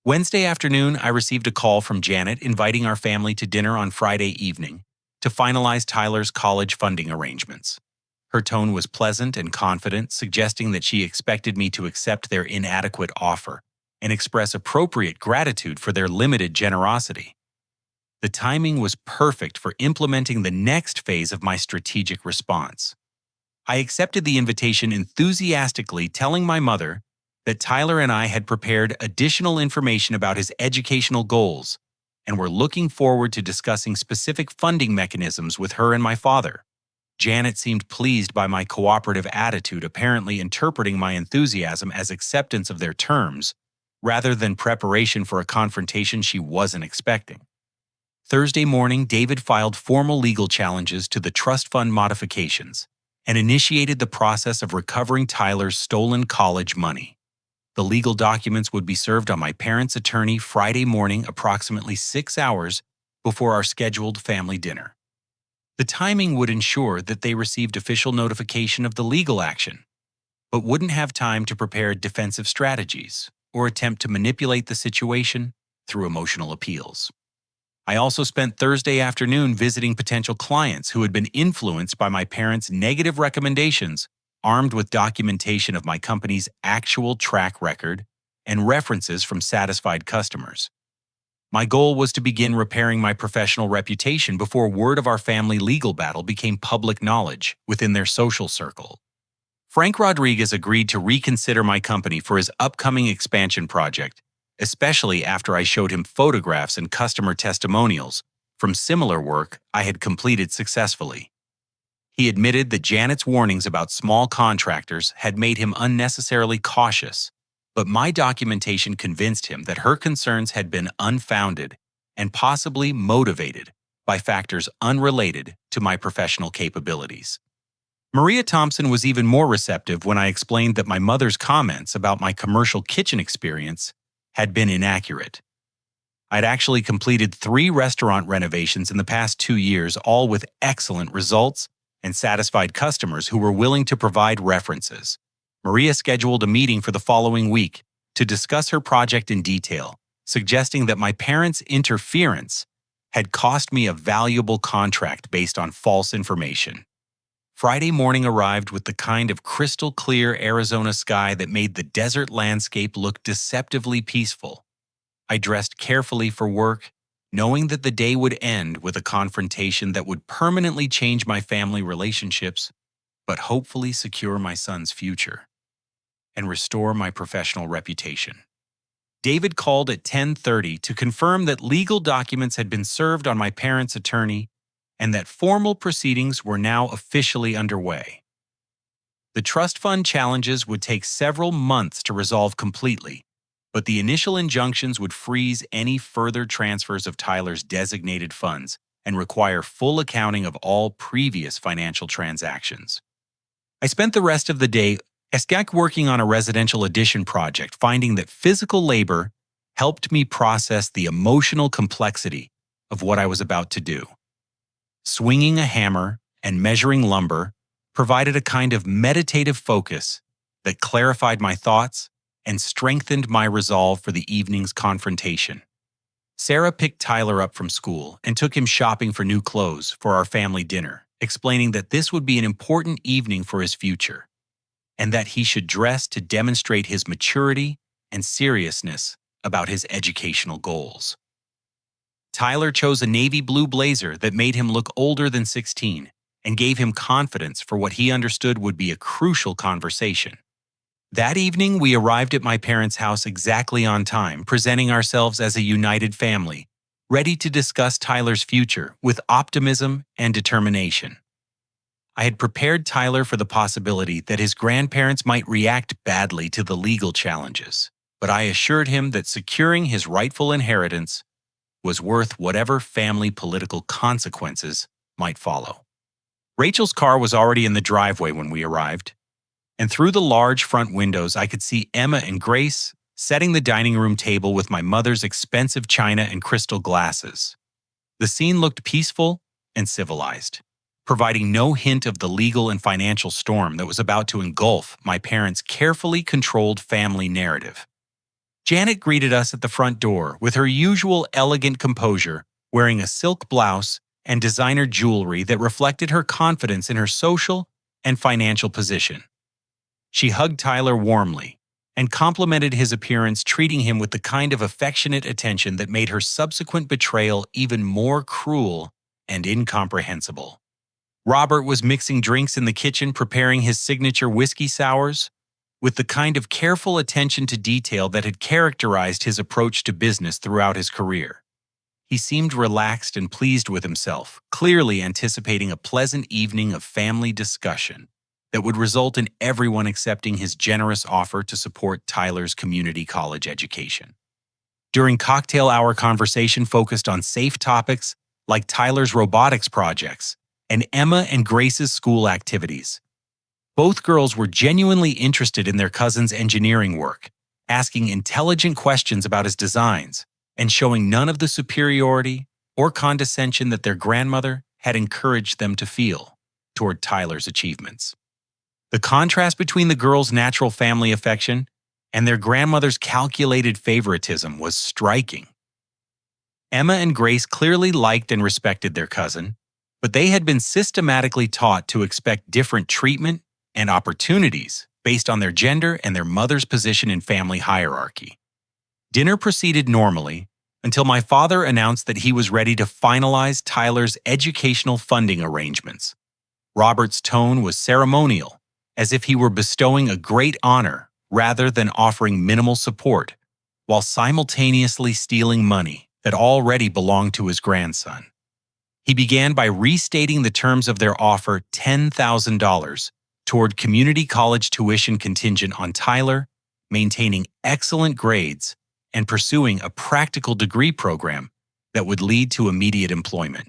Wednesday afternoon, I received a call from Janet inviting our family to dinner on Friday evening to finalize Tyler's college funding arrangements. Her tone was pleasant and confident, suggesting that she expected me to accept their inadequate offer and express appropriate gratitude for their limited generosity. The timing was perfect for implementing the next phase of my strategic response. I accepted the invitation enthusiastically, telling my mother that Tyler and I had prepared additional information about his educational goals and were looking forward to discussing specific funding mechanisms with her and my father. Janet seemed pleased by my cooperative attitude, apparently interpreting my enthusiasm as acceptance of their terms rather than preparation for a confrontation she wasn't expecting. Thursday morning, David filed formal legal challenges to the trust fund modifications and initiated the process of recovering Tyler's stolen college money. The legal documents would be served on my parents' attorney Friday morning, approximately 6 hours before our scheduled family dinner. The timing would ensure that they received official notification of the legal action, but wouldn't have time to prepare defensive strategies or attempt to manipulate the situation through emotional appeals. I also spent Thursday afternoon visiting potential clients who had been influenced by my parents' negative recommendations, armed with documentation of my company's actual track record and references from satisfied customers. My goal was to begin repairing my professional reputation before word of our family legal battle became public knowledge within their social circle. Frank Rodriguez agreed to reconsider my company for his upcoming expansion project, especially after I showed him photographs and customer testimonials from similar work I had completed successfully. He admitted that Janet's warnings about small contractors had made him unnecessarily cautious, but my documentation convinced him that her concerns had been unfounded and possibly motivated by factors unrelated to my professional capabilities. Maria Thompson was even more receptive when I explained that my mother's comments about my commercial kitchen experience had been inaccurate. I'd actually completed 3 restaurant renovations in the past 2 years, all with excellent results and satisfied customers who were willing to provide references. Maria scheduled a meeting for the following week to discuss her project in detail, suggesting that my parents' interference had cost me a valuable contract based on false information. Friday morning arrived with the kind of crystal-clear Arizona sky that made the desert landscape look deceptively peaceful. I dressed carefully for work, knowing that the day would end with a confrontation that would permanently change my family relationships, but hopefully secure my son's future and restore my professional reputation. David called at 10:30 to confirm that legal documents had been served on my parents' attorney and that formal proceedings were now officially underway. The trust fund challenges would take several months to resolve completely, but the initial injunctions would freeze any further transfers of Tyler's designated funds and require full accounting of all previous financial transactions. I spent the rest of the day working on a residential addition project, finding that physical labor helped me process the emotional complexity of what I was about to do. Swinging a hammer and measuring lumber provided a kind of meditative focus that clarified my thoughts and strengthened my resolve for the evening's confrontation. Sarah picked Tyler up from school and took him shopping for new clothes for our family dinner, explaining that this would be an important evening for his future and that he should dress to demonstrate his maturity and seriousness about his educational goals. Tyler chose a navy blue blazer that made him look older than 16 and gave him confidence for what he understood would be a crucial conversation. That evening, we arrived at my parents' house exactly on time, presenting ourselves as a united family, ready to discuss Tyler's future with optimism and determination. I had prepared Tyler for the possibility that his grandparents might react badly to the legal challenges, but I assured him that securing his rightful inheritance was worth whatever family political consequences might follow. Rachel's car was already in the driveway when we arrived, and through the large front windows I could see Emma and Grace setting the dining room table with my mother's expensive china and crystal glasses. The scene looked peaceful and civilized, providing no hint of the legal and financial storm that was about to engulf my parents' carefully controlled family narrative. Janet greeted us at the front door with her usual elegant composure, wearing a silk blouse and designer jewelry that reflected her confidence in her social and financial position. She hugged Tyler warmly and complimented his appearance, treating him with the kind of affectionate attention that made her subsequent betrayal even more cruel and incomprehensible. Robert was mixing drinks in the kitchen, preparing his signature whiskey sours, with the kind of careful attention to detail that had characterized his approach to business throughout his career. He seemed relaxed and pleased with himself, clearly anticipating a pleasant evening of family discussion that would result in everyone accepting his generous offer to support Tyler's community college education. During cocktail hour, conversation focused on safe topics like Tyler's robotics projects and Emma and Grace's school activities. Both girls were genuinely interested in their cousin's engineering work, asking intelligent questions about his designs and showing none of the superiority or condescension that their grandmother had encouraged them to feel toward Tyler's achievements. The contrast between the girls' natural family affection and their grandmother's calculated favoritism was striking. Emma and Grace clearly liked and respected their cousin, but they had been systematically taught to expect different treatment and opportunities based on their gender and their mother's position in family hierarchy. Dinner proceeded normally until my father announced that he was ready to finalize Tyler's educational funding arrangements. Robert's tone was ceremonial, as if he were bestowing a great honor rather than offering minimal support, while simultaneously stealing money that already belonged to his grandson. He began by restating the terms of their offer: $10,000 toward community college tuition contingent on Tyler maintaining excellent grades and pursuing a practical degree program that would lead to immediate employment.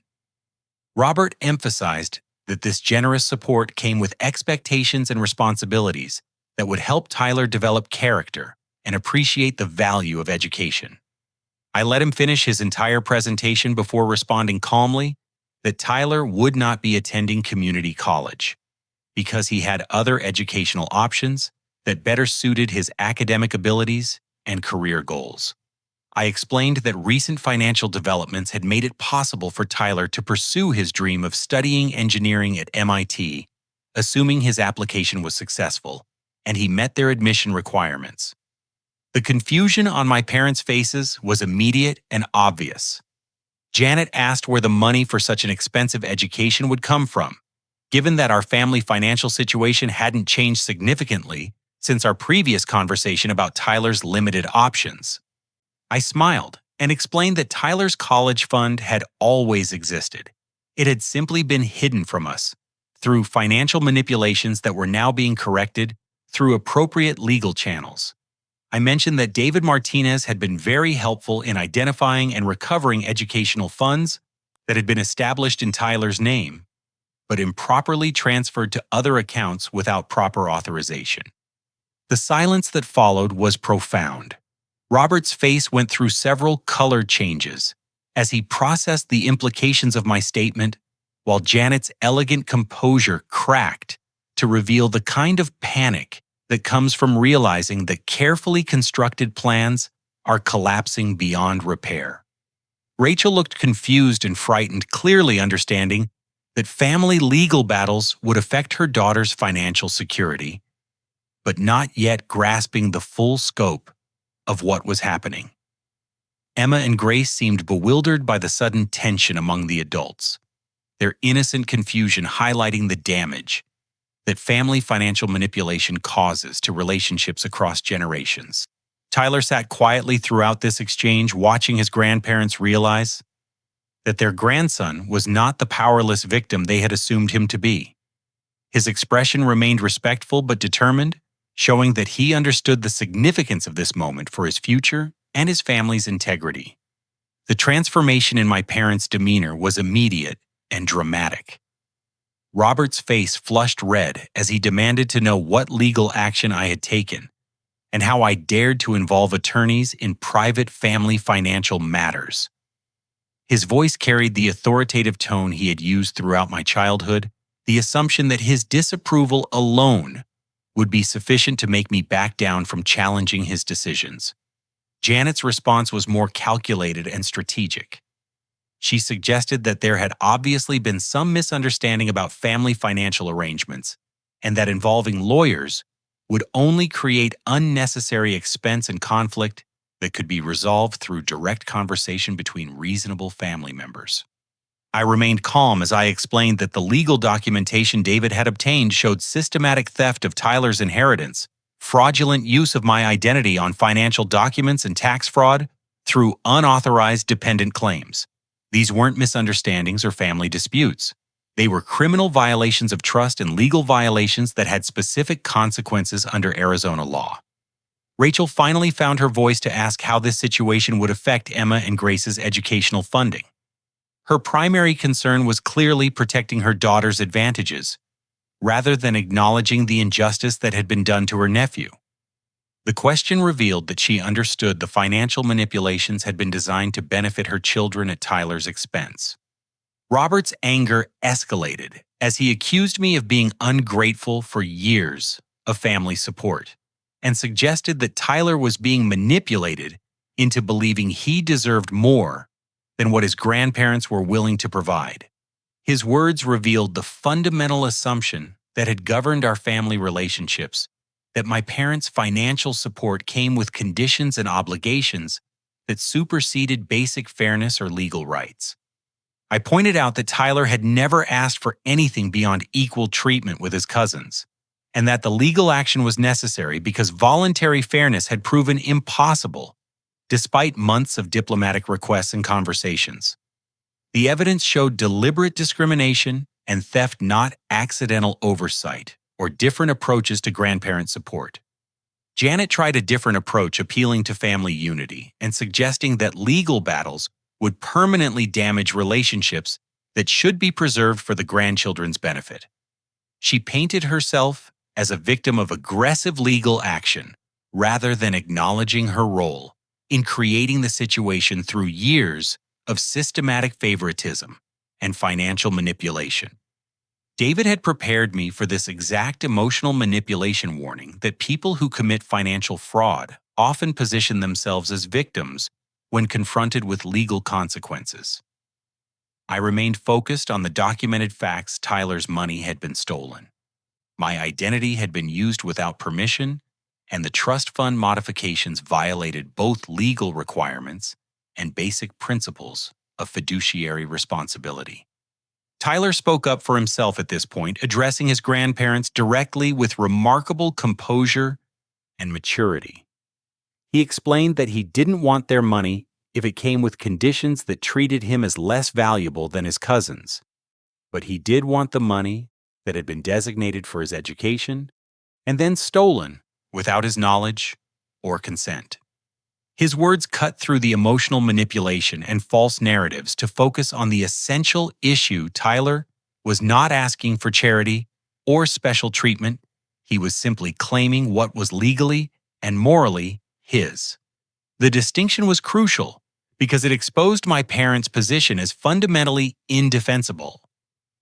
Robert emphasized that this generous support came with expectations and responsibilities that would help Tyler develop character and appreciate the value of education. I let him finish his entire presentation before responding calmly that Tyler would not be attending community college because he had other educational options that better suited his academic abilities and career goals. I explained that recent financial developments had made it possible for Tyler to pursue his dream of studying engineering at MIT, assuming his application was successful and he met their admission requirements. The confusion on my parents' faces was immediate and obvious. Janet asked where the money for such an expensive education would come from, given that our family financial situation hadn't changed significantly since our previous conversation about Tyler's limited options. I smiled and explained that Tyler's college fund had always existed. It had simply been hidden from us through financial manipulations that were now being corrected through appropriate legal channels. I mentioned that David Martinez had been very helpful in identifying and recovering educational funds that had been established in Tyler's name, but improperly transferred to other accounts without proper authorization. The silence that followed was profound. Robert's face went through several color changes as he processed the implications of my statement, while Janet's elegant composure cracked to reveal the kind of panic that comes from realizing that carefully constructed plans are collapsing beyond repair. Rachel looked confused and frightened, clearly understanding that family legal battles would affect her daughter's financial security, but not yet grasping the full scope of what was happening. Emma and Grace seemed bewildered by the sudden tension among the adults, their innocent confusion highlighting the damage that family financial manipulation causes to relationships across generations. Tyler sat quietly throughout this exchange, watching his grandparents realize that their grandson was not the powerless victim they had assumed him to be. His expression remained respectful but determined, showing that he understood the significance of this moment for his future and his family's integrity. The transformation in my parents' demeanor was immediate and dramatic. Robert's face flushed red as he demanded to know what legal action I had taken and how I dared to involve attorneys in private family financial matters. His voice carried the authoritative tone he had used throughout my childhood, the assumption that his disapproval alone would be sufficient to make me back down from challenging his decisions. Janet's response was more calculated and strategic. She suggested that there had obviously been some misunderstanding about family financial arrangements, and that involving lawyers would only create unnecessary expense and conflict that could be resolved through direct conversation between reasonable family members. I remained calm as I explained that the legal documentation David had obtained showed systematic theft of Tyler's inheritance, fraudulent use of my identity on financial documents, and tax fraud through unauthorized dependent claims. These weren't misunderstandings or family disputes. They were criminal violations of trust and legal violations that had specific consequences under Arizona law. Rachel finally found her voice to ask how this situation would affect Emma and Grace's educational funding. Her primary concern was clearly protecting her daughter's advantages, rather than acknowledging the injustice that had been done to her nephew. The question revealed that she understood the financial manipulations had been designed to benefit her children at Tyler's expense. Robert's anger escalated as he accused me of being ungrateful for years of family support and suggested that Tyler was being manipulated into believing he deserved more than what his grandparents were willing to provide. His words revealed the fundamental assumption that had governed our family relationships, that my parents' financial support came with conditions and obligations that superseded basic fairness or legal rights. I pointed out that Tyler had never asked for anything beyond equal treatment with his cousins, and that the legal action was necessary because voluntary fairness had proven impossible, despite months of diplomatic requests and conversations. The evidence showed deliberate discrimination and theft, not accidental oversight or different approaches to grandparent support. Janet tried a different approach, appealing to family unity and suggesting that legal battles would permanently damage relationships that should be preserved for the grandchildren's benefit. She painted herself as a victim of aggressive legal action rather than acknowledging her role in creating the situation through years of systematic favoritism and financial manipulation. David had prepared me for this exact emotional manipulation warning that people who commit financial fraud often position themselves as victims when confronted with legal consequences. I remained focused on the documented facts. Tyler's money had been stolen. My identity had been used without permission, and the trust fund modifications violated both legal requirements and basic principles of fiduciary responsibility. Tyler spoke up for himself at this point, addressing his grandparents directly with remarkable composure and maturity. He explained that he didn't want their money if it came with conditions that treated him as less valuable than his cousins, but he did want the money that had been designated for his education and then stolen without his knowledge or consent. His words cut through the emotional manipulation and false narratives to focus on the essential issue. Tyler was not asking for charity or special treatment. He was simply claiming what was legally and morally his. The distinction was crucial because it exposed my parents' position as fundamentally indefensible.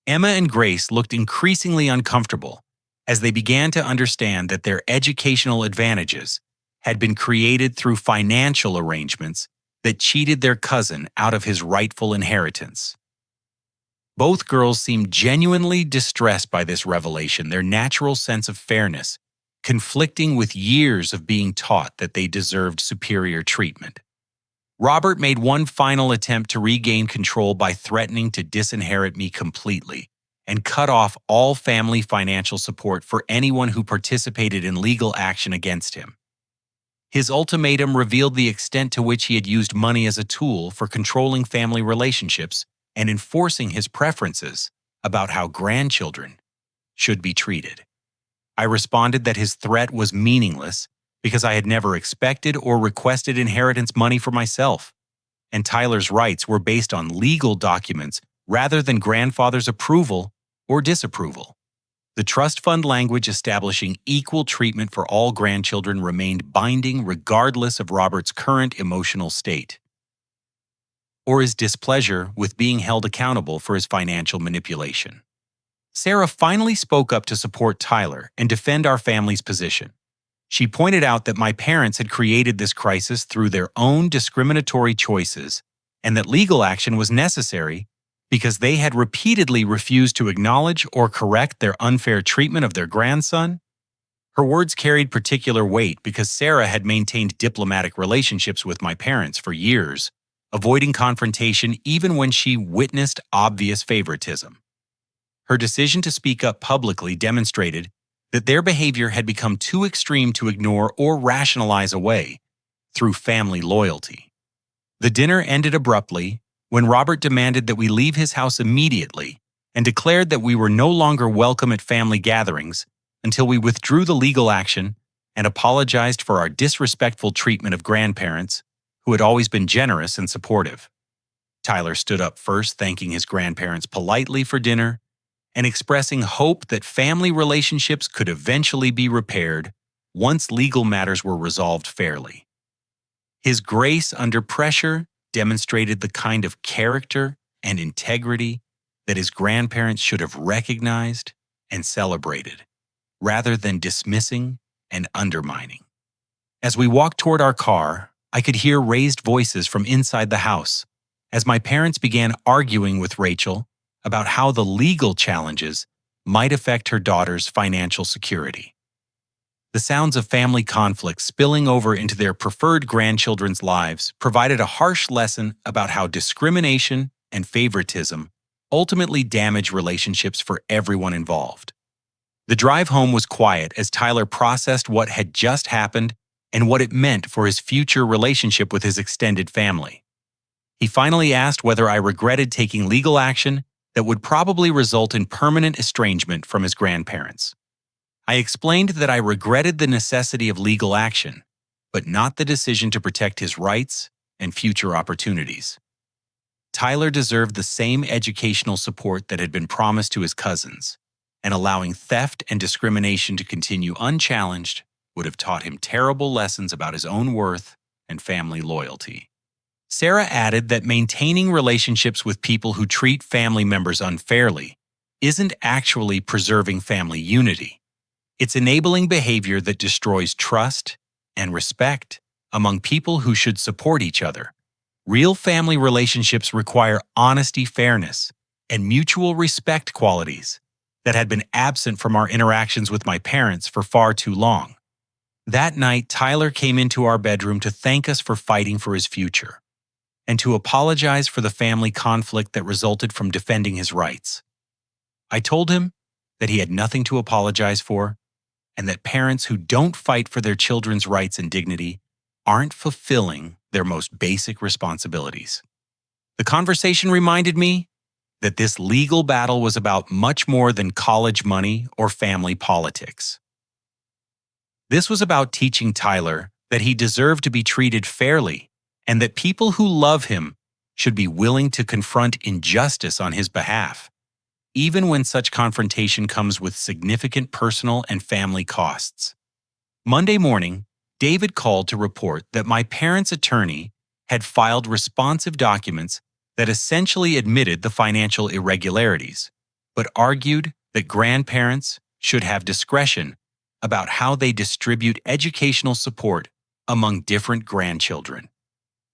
Emma and Grace looked increasingly uncomfortable as they began to understand that their educational advantages had been created through financial arrangements that cheated their cousin out of his rightful inheritance. Both girls seemed genuinely distressed by this revelation, their natural sense of fairness conflicting with years of being taught that they deserved superior treatment. Robert made one final attempt to regain control by threatening to disinherit me completely and cut off all family financial support for anyone who participated in legal action against him. His ultimatum revealed the extent to which he had used money as a tool for controlling family relationships and enforcing his preferences about how grandchildren should be treated. I responded that his threat was meaningless because I had never expected or requested inheritance money for myself, and Tyler's rights were based on legal documents rather than grandfather's approval or disapproval. The trust fund language establishing equal treatment for all grandchildren remained binding regardless of Robert's current emotional state or his displeasure with being held accountable for his financial manipulation. Sarah finally spoke up to support Tyler and defend our family's position. She pointed out that my parents had created this crisis through their own discriminatory choices and that legal action was necessary because they had repeatedly refused to acknowledge or correct their unfair treatment of their grandson? Her words carried particular weight because Sarah had maintained diplomatic relationships with my parents for years, avoiding confrontation even when she witnessed obvious favoritism. Her decision to speak up publicly demonstrated that their behavior had become too extreme to ignore or rationalize away through family loyalty. The dinner ended abruptly when Robert demanded that we leave his house immediately and declared that we were no longer welcome at family gatherings until we withdrew the legal action and apologized for our disrespectful treatment of grandparents who had always been generous and supportive. Tyler stood up first, thanking his grandparents politely for dinner and expressing hope that family relationships could eventually be repaired once legal matters were resolved fairly. His grace under pressure demonstrated the kind of character and integrity that his grandparents should have recognized and celebrated, rather than dismissing and undermining. As we walked toward our car, I could hear raised voices from inside the house as my parents began arguing with Rachel about how the legal challenges might affect her daughter's financial security. The sounds of family conflict spilling over into their preferred grandchildren's lives provided a harsh lesson about how discrimination and favoritism ultimately damage relationships for everyone involved. The drive home was quiet as Tyler processed what had just happened and what it meant for his future relationship with his extended family. He finally asked whether I regretted taking legal action that would probably result in permanent estrangement from his grandparents. I explained that I regretted the necessity of legal action, but not the decision to protect his rights and future opportunities. Tyler deserved the same educational support that had been promised to his cousins, and allowing theft and discrimination to continue unchallenged would have taught him terrible lessons about his own worth and family loyalty. Sarah added that maintaining relationships with people who treat family members unfairly isn't actually preserving family unity. It's enabling behavior that destroys trust and respect among people who should support each other. Real family relationships require honesty, fairness, and mutual respect qualities that had been absent from our interactions with my parents for far too long. That night, Tyler came into our bedroom to thank us for fighting for his future and to apologize for the family conflict that resulted from defending his rights. I told him that he had nothing to apologize for and that parents who don't fight for their children's rights and dignity aren't fulfilling their most basic responsibilities. The conversation reminded me that this legal battle was about much more than college money or family politics. This was about teaching Tyler that he deserved to be treated fairly and that people who love him should be willing to confront injustice on his behalf, even when such confrontation comes with significant personal and family costs. Monday morning, David called to report that my parents' attorney had filed responsive documents that essentially admitted the financial irregularities, but argued that grandparents should have discretion about how they distribute educational support among different grandchildren.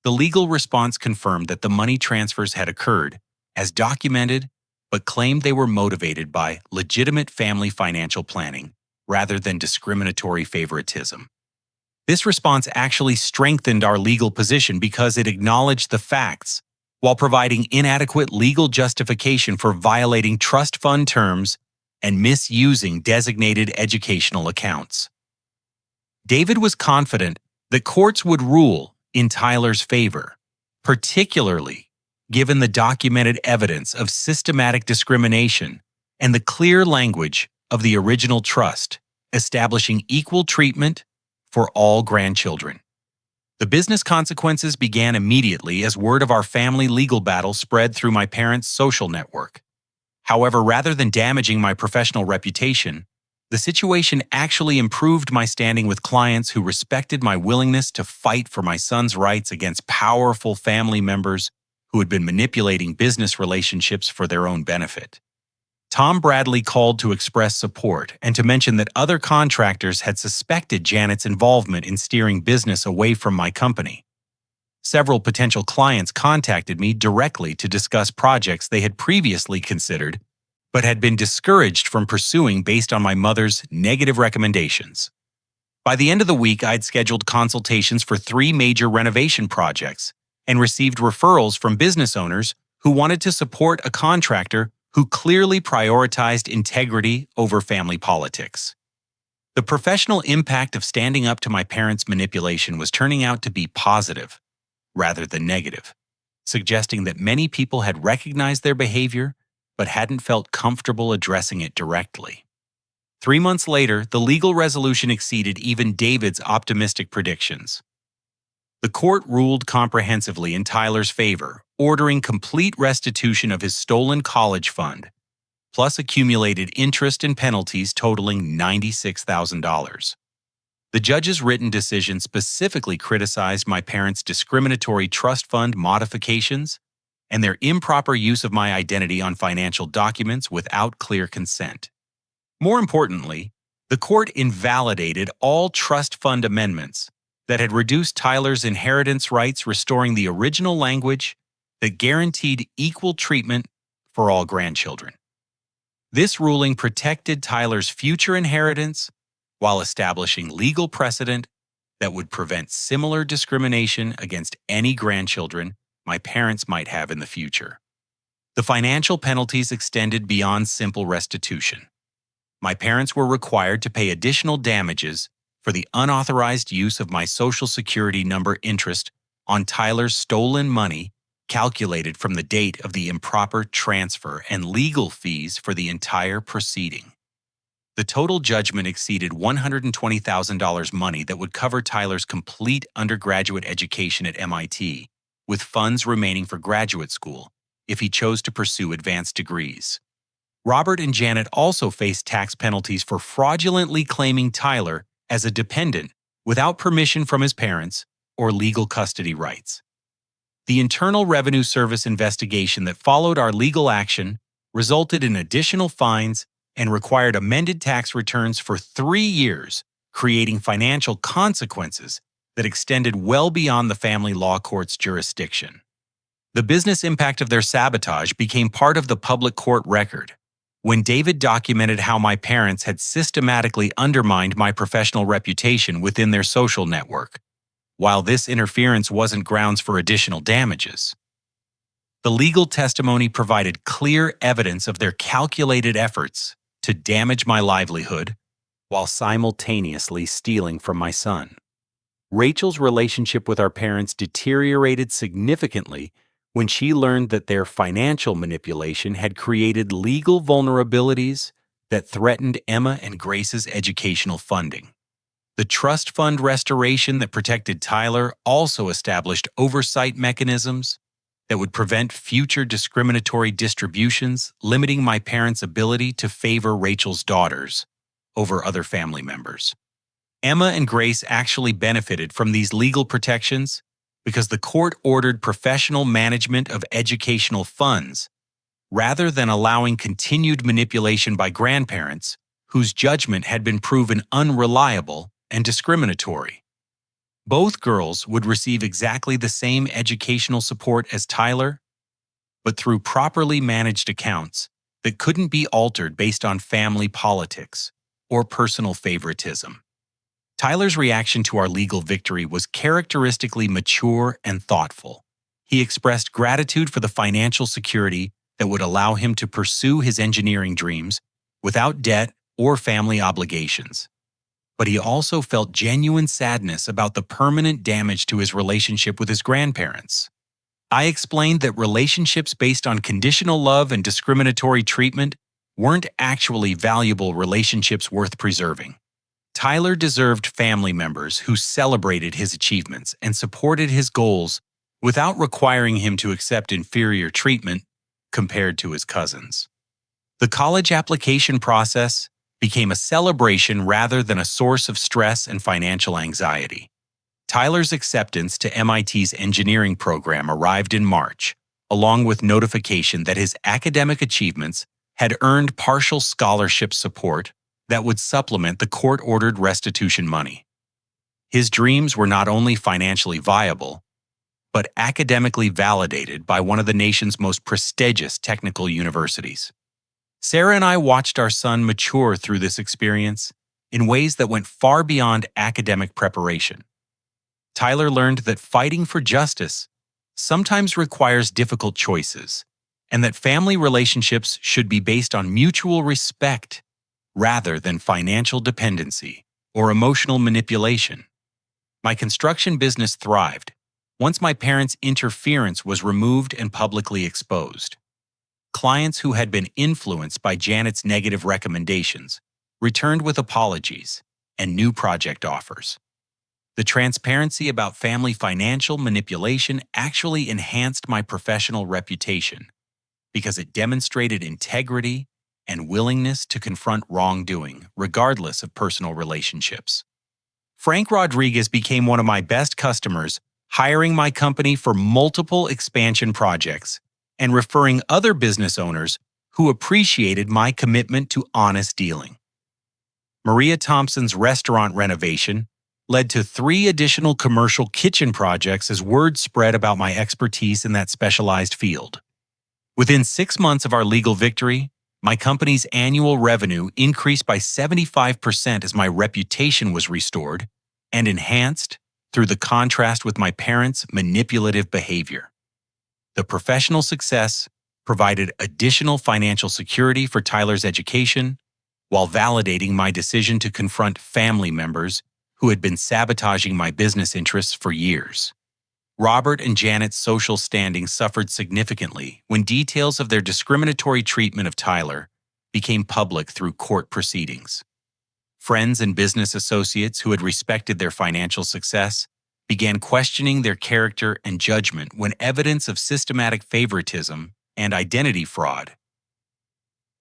The legal response confirmed that the money transfers had occurred, as documented, but claimed they were motivated by legitimate family financial planning rather than discriminatory favoritism. This response actually strengthened our legal position because it acknowledged the facts while providing inadequate legal justification for violating trust fund terms and misusing designated educational accounts. David was confident that courts would rule in Tyler's favor, particularly given the documented evidence of systematic discrimination and the clear language of the original trust, establishing equal treatment for all grandchildren. The business consequences began immediately as word of our family legal battle spread through my parents' social network. However, rather than damaging my professional reputation, the situation actually improved my standing with clients who respected my willingness to fight for my son's rights against powerful family members who had been manipulating business relationships for their own benefit. Tom Bradley called to express support and to mention that other contractors had suspected Janet's involvement in steering business away from my company. Several potential clients contacted me directly to discuss projects they had previously considered, but had been discouraged from pursuing based on my mother's negative recommendations. By the end of the week, I'd scheduled consultations for 3 major renovation projects and received referrals from business owners who wanted to support a contractor who clearly prioritized integrity over family politics. The professional impact of standing up to my parents' manipulation was turning out to be positive rather than negative, suggesting that many people had recognized their behavior but hadn't felt comfortable addressing it directly. 3 months later, the legal resolution exceeded even David's optimistic predictions. The court ruled comprehensively in Tyler's favor, ordering complete restitution of his stolen college fund, plus accumulated interest and penalties totaling $96,000. The judge's written decision specifically criticized my parents' discriminatory trust fund modifications and their improper use of my identity on financial documents without clear consent. More importantly, the court invalidated all trust fund amendments that had reduced Tyler's inheritance rights, restoring the original language that guaranteed equal treatment for all grandchildren. This ruling protected Tyler's future inheritance while establishing legal precedent that would prevent similar discrimination against any grandchildren my parents might have in the future. The financial penalties extended beyond simple restitution. My parents were required to pay additional damages for the unauthorized use of my Social Security number interest on Tyler's stolen money calculated from the date of the improper transfer and legal fees for the entire proceeding. The total judgment exceeded $120,000 money that would cover Tyler's complete undergraduate education at MIT, with funds remaining for graduate school if he chose to pursue advanced degrees. Robert and Janet also faced tax penalties for fraudulently claiming Tyler as a dependent without permission from his parents or legal custody rights. The Internal Revenue Service investigation that followed our legal action resulted in additional fines and required amended tax returns for 3 years, creating financial consequences that extended well beyond the family law court's jurisdiction. The business impact of their sabotage became part of the public court record when David documented how my parents had systematically undermined my professional reputation within their social network, while this interference wasn't grounds for additional damages. The legal testimony provided clear evidence of their calculated efforts to damage my livelihood while simultaneously stealing from my son. Rachel's relationship with our parents deteriorated significantly when she learned that their financial manipulation had created legal vulnerabilities that threatened Emma and Grace's educational funding. The trust fund restoration that protected Tyler also established oversight mechanisms that would prevent future discriminatory distributions, limiting my parents' ability to favor Rachel's daughters over other family members. Emma and Grace actually benefited from these legal protections because the court ordered professional management of educational funds rather than allowing continued manipulation by grandparents whose judgment had been proven unreliable and discriminatory. Both girls would receive exactly the same educational support as Tyler, but through properly managed accounts that couldn't be altered based on family politics or personal favoritism. Tyler's reaction to our legal victory was characteristically mature and thoughtful. He expressed gratitude for the financial security that would allow him to pursue his engineering dreams without debt or family obligations. But he also felt genuine sadness about the permanent damage to his relationship with his grandparents. I explained that relationships based on conditional love and discriminatory treatment weren't actually valuable relationships worth preserving. Tyler deserved family members who celebrated his achievements and supported his goals without requiring him to accept inferior treatment compared to his cousins. The college application process became a celebration rather than a source of stress and financial anxiety. Tyler's acceptance to MIT's engineering program arrived in March, along with notification that his academic achievements had earned partial scholarship support that would supplement the court-ordered restitution money. His dreams were not only financially viable, but academically validated by one of the nation's most prestigious technical universities. Sarah and I watched our son mature through this experience in ways that went far beyond academic preparation. Tyler learned that fighting for justice sometimes requires difficult choices, and that family relationships should be based on mutual respect rather than financial dependency or emotional manipulation. My construction business thrived once my parents' interference was removed and publicly exposed. Clients who had been influenced by Janet's negative recommendations returned with apologies and new project offers. The transparency about family financial manipulation actually enhanced my professional reputation because it demonstrated integrity and willingness to confront wrongdoing, regardless of personal relationships. Frank Rodriguez became one of my best customers, hiring my company for multiple expansion projects and referring other business owners who appreciated my commitment to honest dealing. Maria Thompson's restaurant renovation led to 3 additional commercial kitchen projects as word spread about my expertise in that specialized field. Within 6 months of our legal victory, my company's annual revenue increased by 75% as my reputation was restored and enhanced through the contrast with my parents' manipulative behavior. The professional success provided additional financial security for Tyler's education while validating my decision to confront family members who had been sabotaging my business interests for years. Robert and Janet's social standing suffered significantly when details of their discriminatory treatment of Tyler became public through court proceedings. Friends and business associates who had respected their financial success began questioning their character and judgment when evidence of systematic favoritism and identity fraud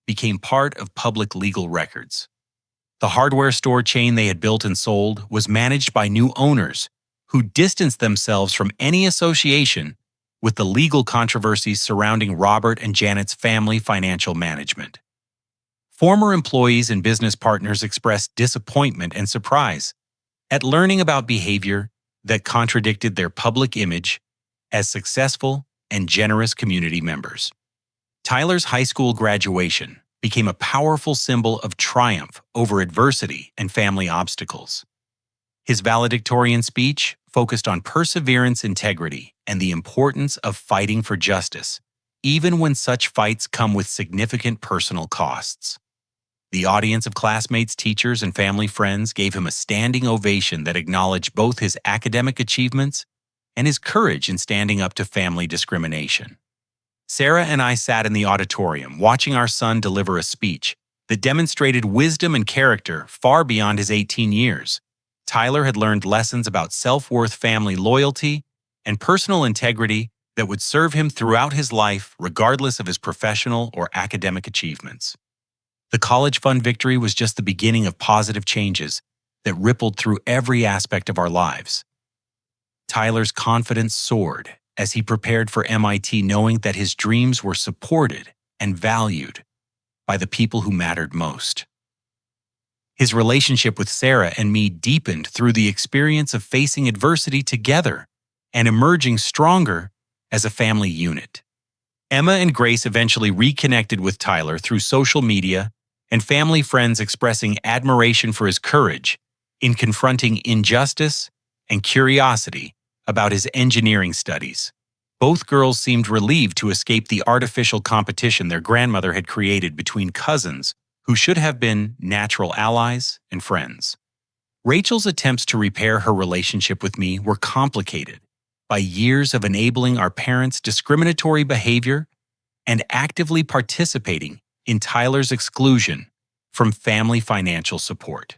became part of public legal records. The hardware store chain they had built and sold was managed by new owners who distanced themselves from any association with the legal controversies surrounding Robert and Janet's family financial management. Former employees and business partners expressed disappointment and surprise at learning about behavior that contradicted their public image as successful and generous community members. Tyler's high school graduation became a powerful symbol of triumph over adversity and family obstacles. His valedictorian speech focused on perseverance, integrity, and the importance of fighting for justice, even when such fights come with significant personal costs. The audience of classmates, teachers, and family friends gave him a standing ovation that acknowledged both his academic achievements and his courage in standing up to family discrimination. Sarah and I sat in the auditorium watching our son deliver a speech that demonstrated wisdom and character far beyond his 18 years. Tyler had learned lessons about self-worth, family loyalty, and personal integrity that would serve him throughout his life, regardless of his professional or academic achievements. The college fund victory was just the beginning of positive changes that rippled through every aspect of our lives. Tyler's confidence soared as he prepared for MIT, knowing that his dreams were supported and valued by the people who mattered most. His relationship with Sarah and me deepened through the experience of facing adversity together and emerging stronger as a family unit. Emma and Grace eventually reconnected with Tyler through social media and family friends expressing admiration for his courage in confronting injustice and curiosity about his engineering studies. Both girls seemed relieved to escape the artificial competition their grandmother had created between cousins who should have been natural allies and friends. Rachel's attempts to repair her relationship with me were complicated by years of enabling our parents' discriminatory behavior and actively participating in Tyler's exclusion from family financial support.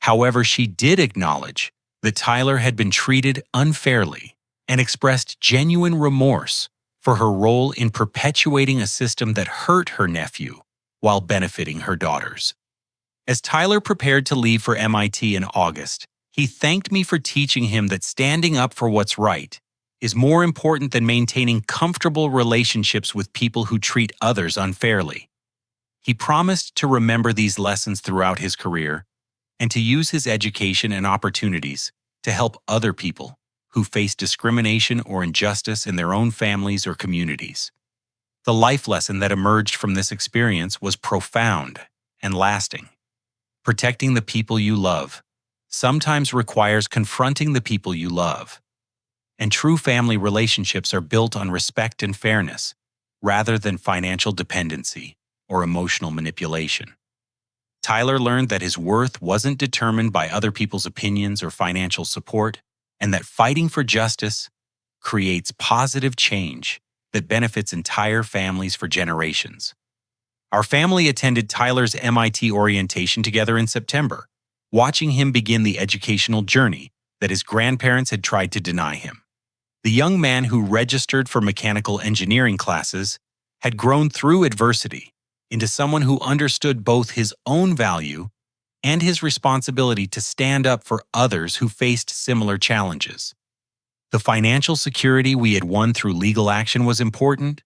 However, she did acknowledge that Tyler had been treated unfairly and expressed genuine remorse for her role in perpetuating a system that hurt her nephew while benefiting her daughters. As Tyler prepared to leave for MIT in August, he thanked me for teaching him that standing up for what's right is more important than maintaining comfortable relationships with people who treat others unfairly. He promised to remember these lessons throughout his career and to use his education and opportunities to help other people who face discrimination or injustice in their own families or communities. The life lesson that emerged from this experience was profound and lasting. Protecting the people you love sometimes requires confronting the people you love. And true family relationships are built on respect and fairness, rather than financial dependency or emotional manipulation. Tyler learned that his worth wasn't determined by other people's opinions or financial support, and that fighting for justice creates positive change that benefits entire families for generations. Our family attended Tyler's MIT orientation together in September, watching him begin the educational journey that his grandparents had tried to deny him. The young man who registered for mechanical engineering classes had grown through adversity into someone who understood both his own value and his responsibility to stand up for others who faced similar challenges. The financial security we had won through legal action was important,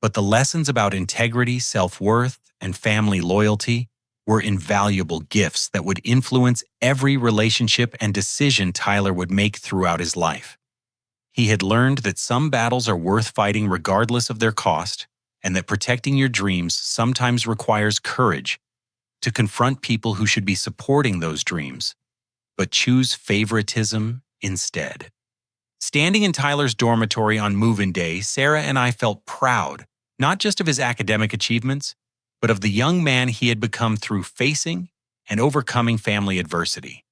but the lessons about integrity, self-worth, and family loyalty were invaluable gifts that would influence every relationship and decision Tyler would make throughout his life. He had learned that some battles are worth fighting regardless of their cost, and that protecting your dreams sometimes requires courage to confront people who should be supporting those dreams, but choose favoritism instead. Standing in Tyler's dormitory on move-in day, Sarah and I felt proud, not just of his academic achievements, but of the young man he had become through facing and overcoming family adversity.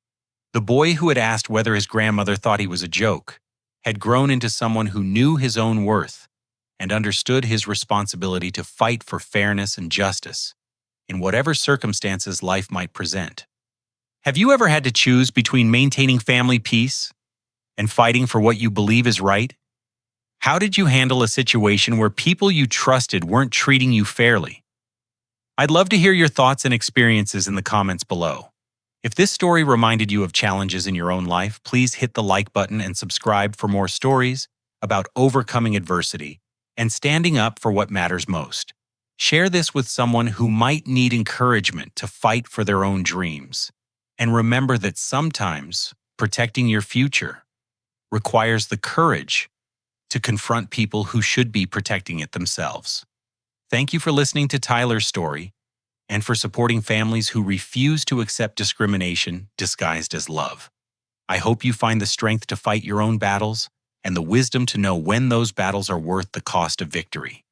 The boy who had asked whether his grandmother thought he was a joke had grown into someone who knew his own worth and understood his responsibility to fight for fairness and justice in whatever circumstances life might present. Have you ever had to choose between maintaining family peace and fighting for what you believe is right? How did you handle a situation where people you trusted weren't treating you fairly? I'd love to hear your thoughts and experiences in the comments below. If this story reminded you of challenges in your own life, please hit the like button and subscribe for more stories about overcoming adversity and standing up for what matters most. Share this with someone who might need encouragement to fight for their own dreams. And remember that sometimes protecting your future requires the courage to confront people who should be protecting it themselves. Thank you for listening to Tyler's story and for supporting families who refuse to accept discrimination disguised as love. I hope you find the strength to fight your own battles and the wisdom to know when those battles are worth the cost of victory.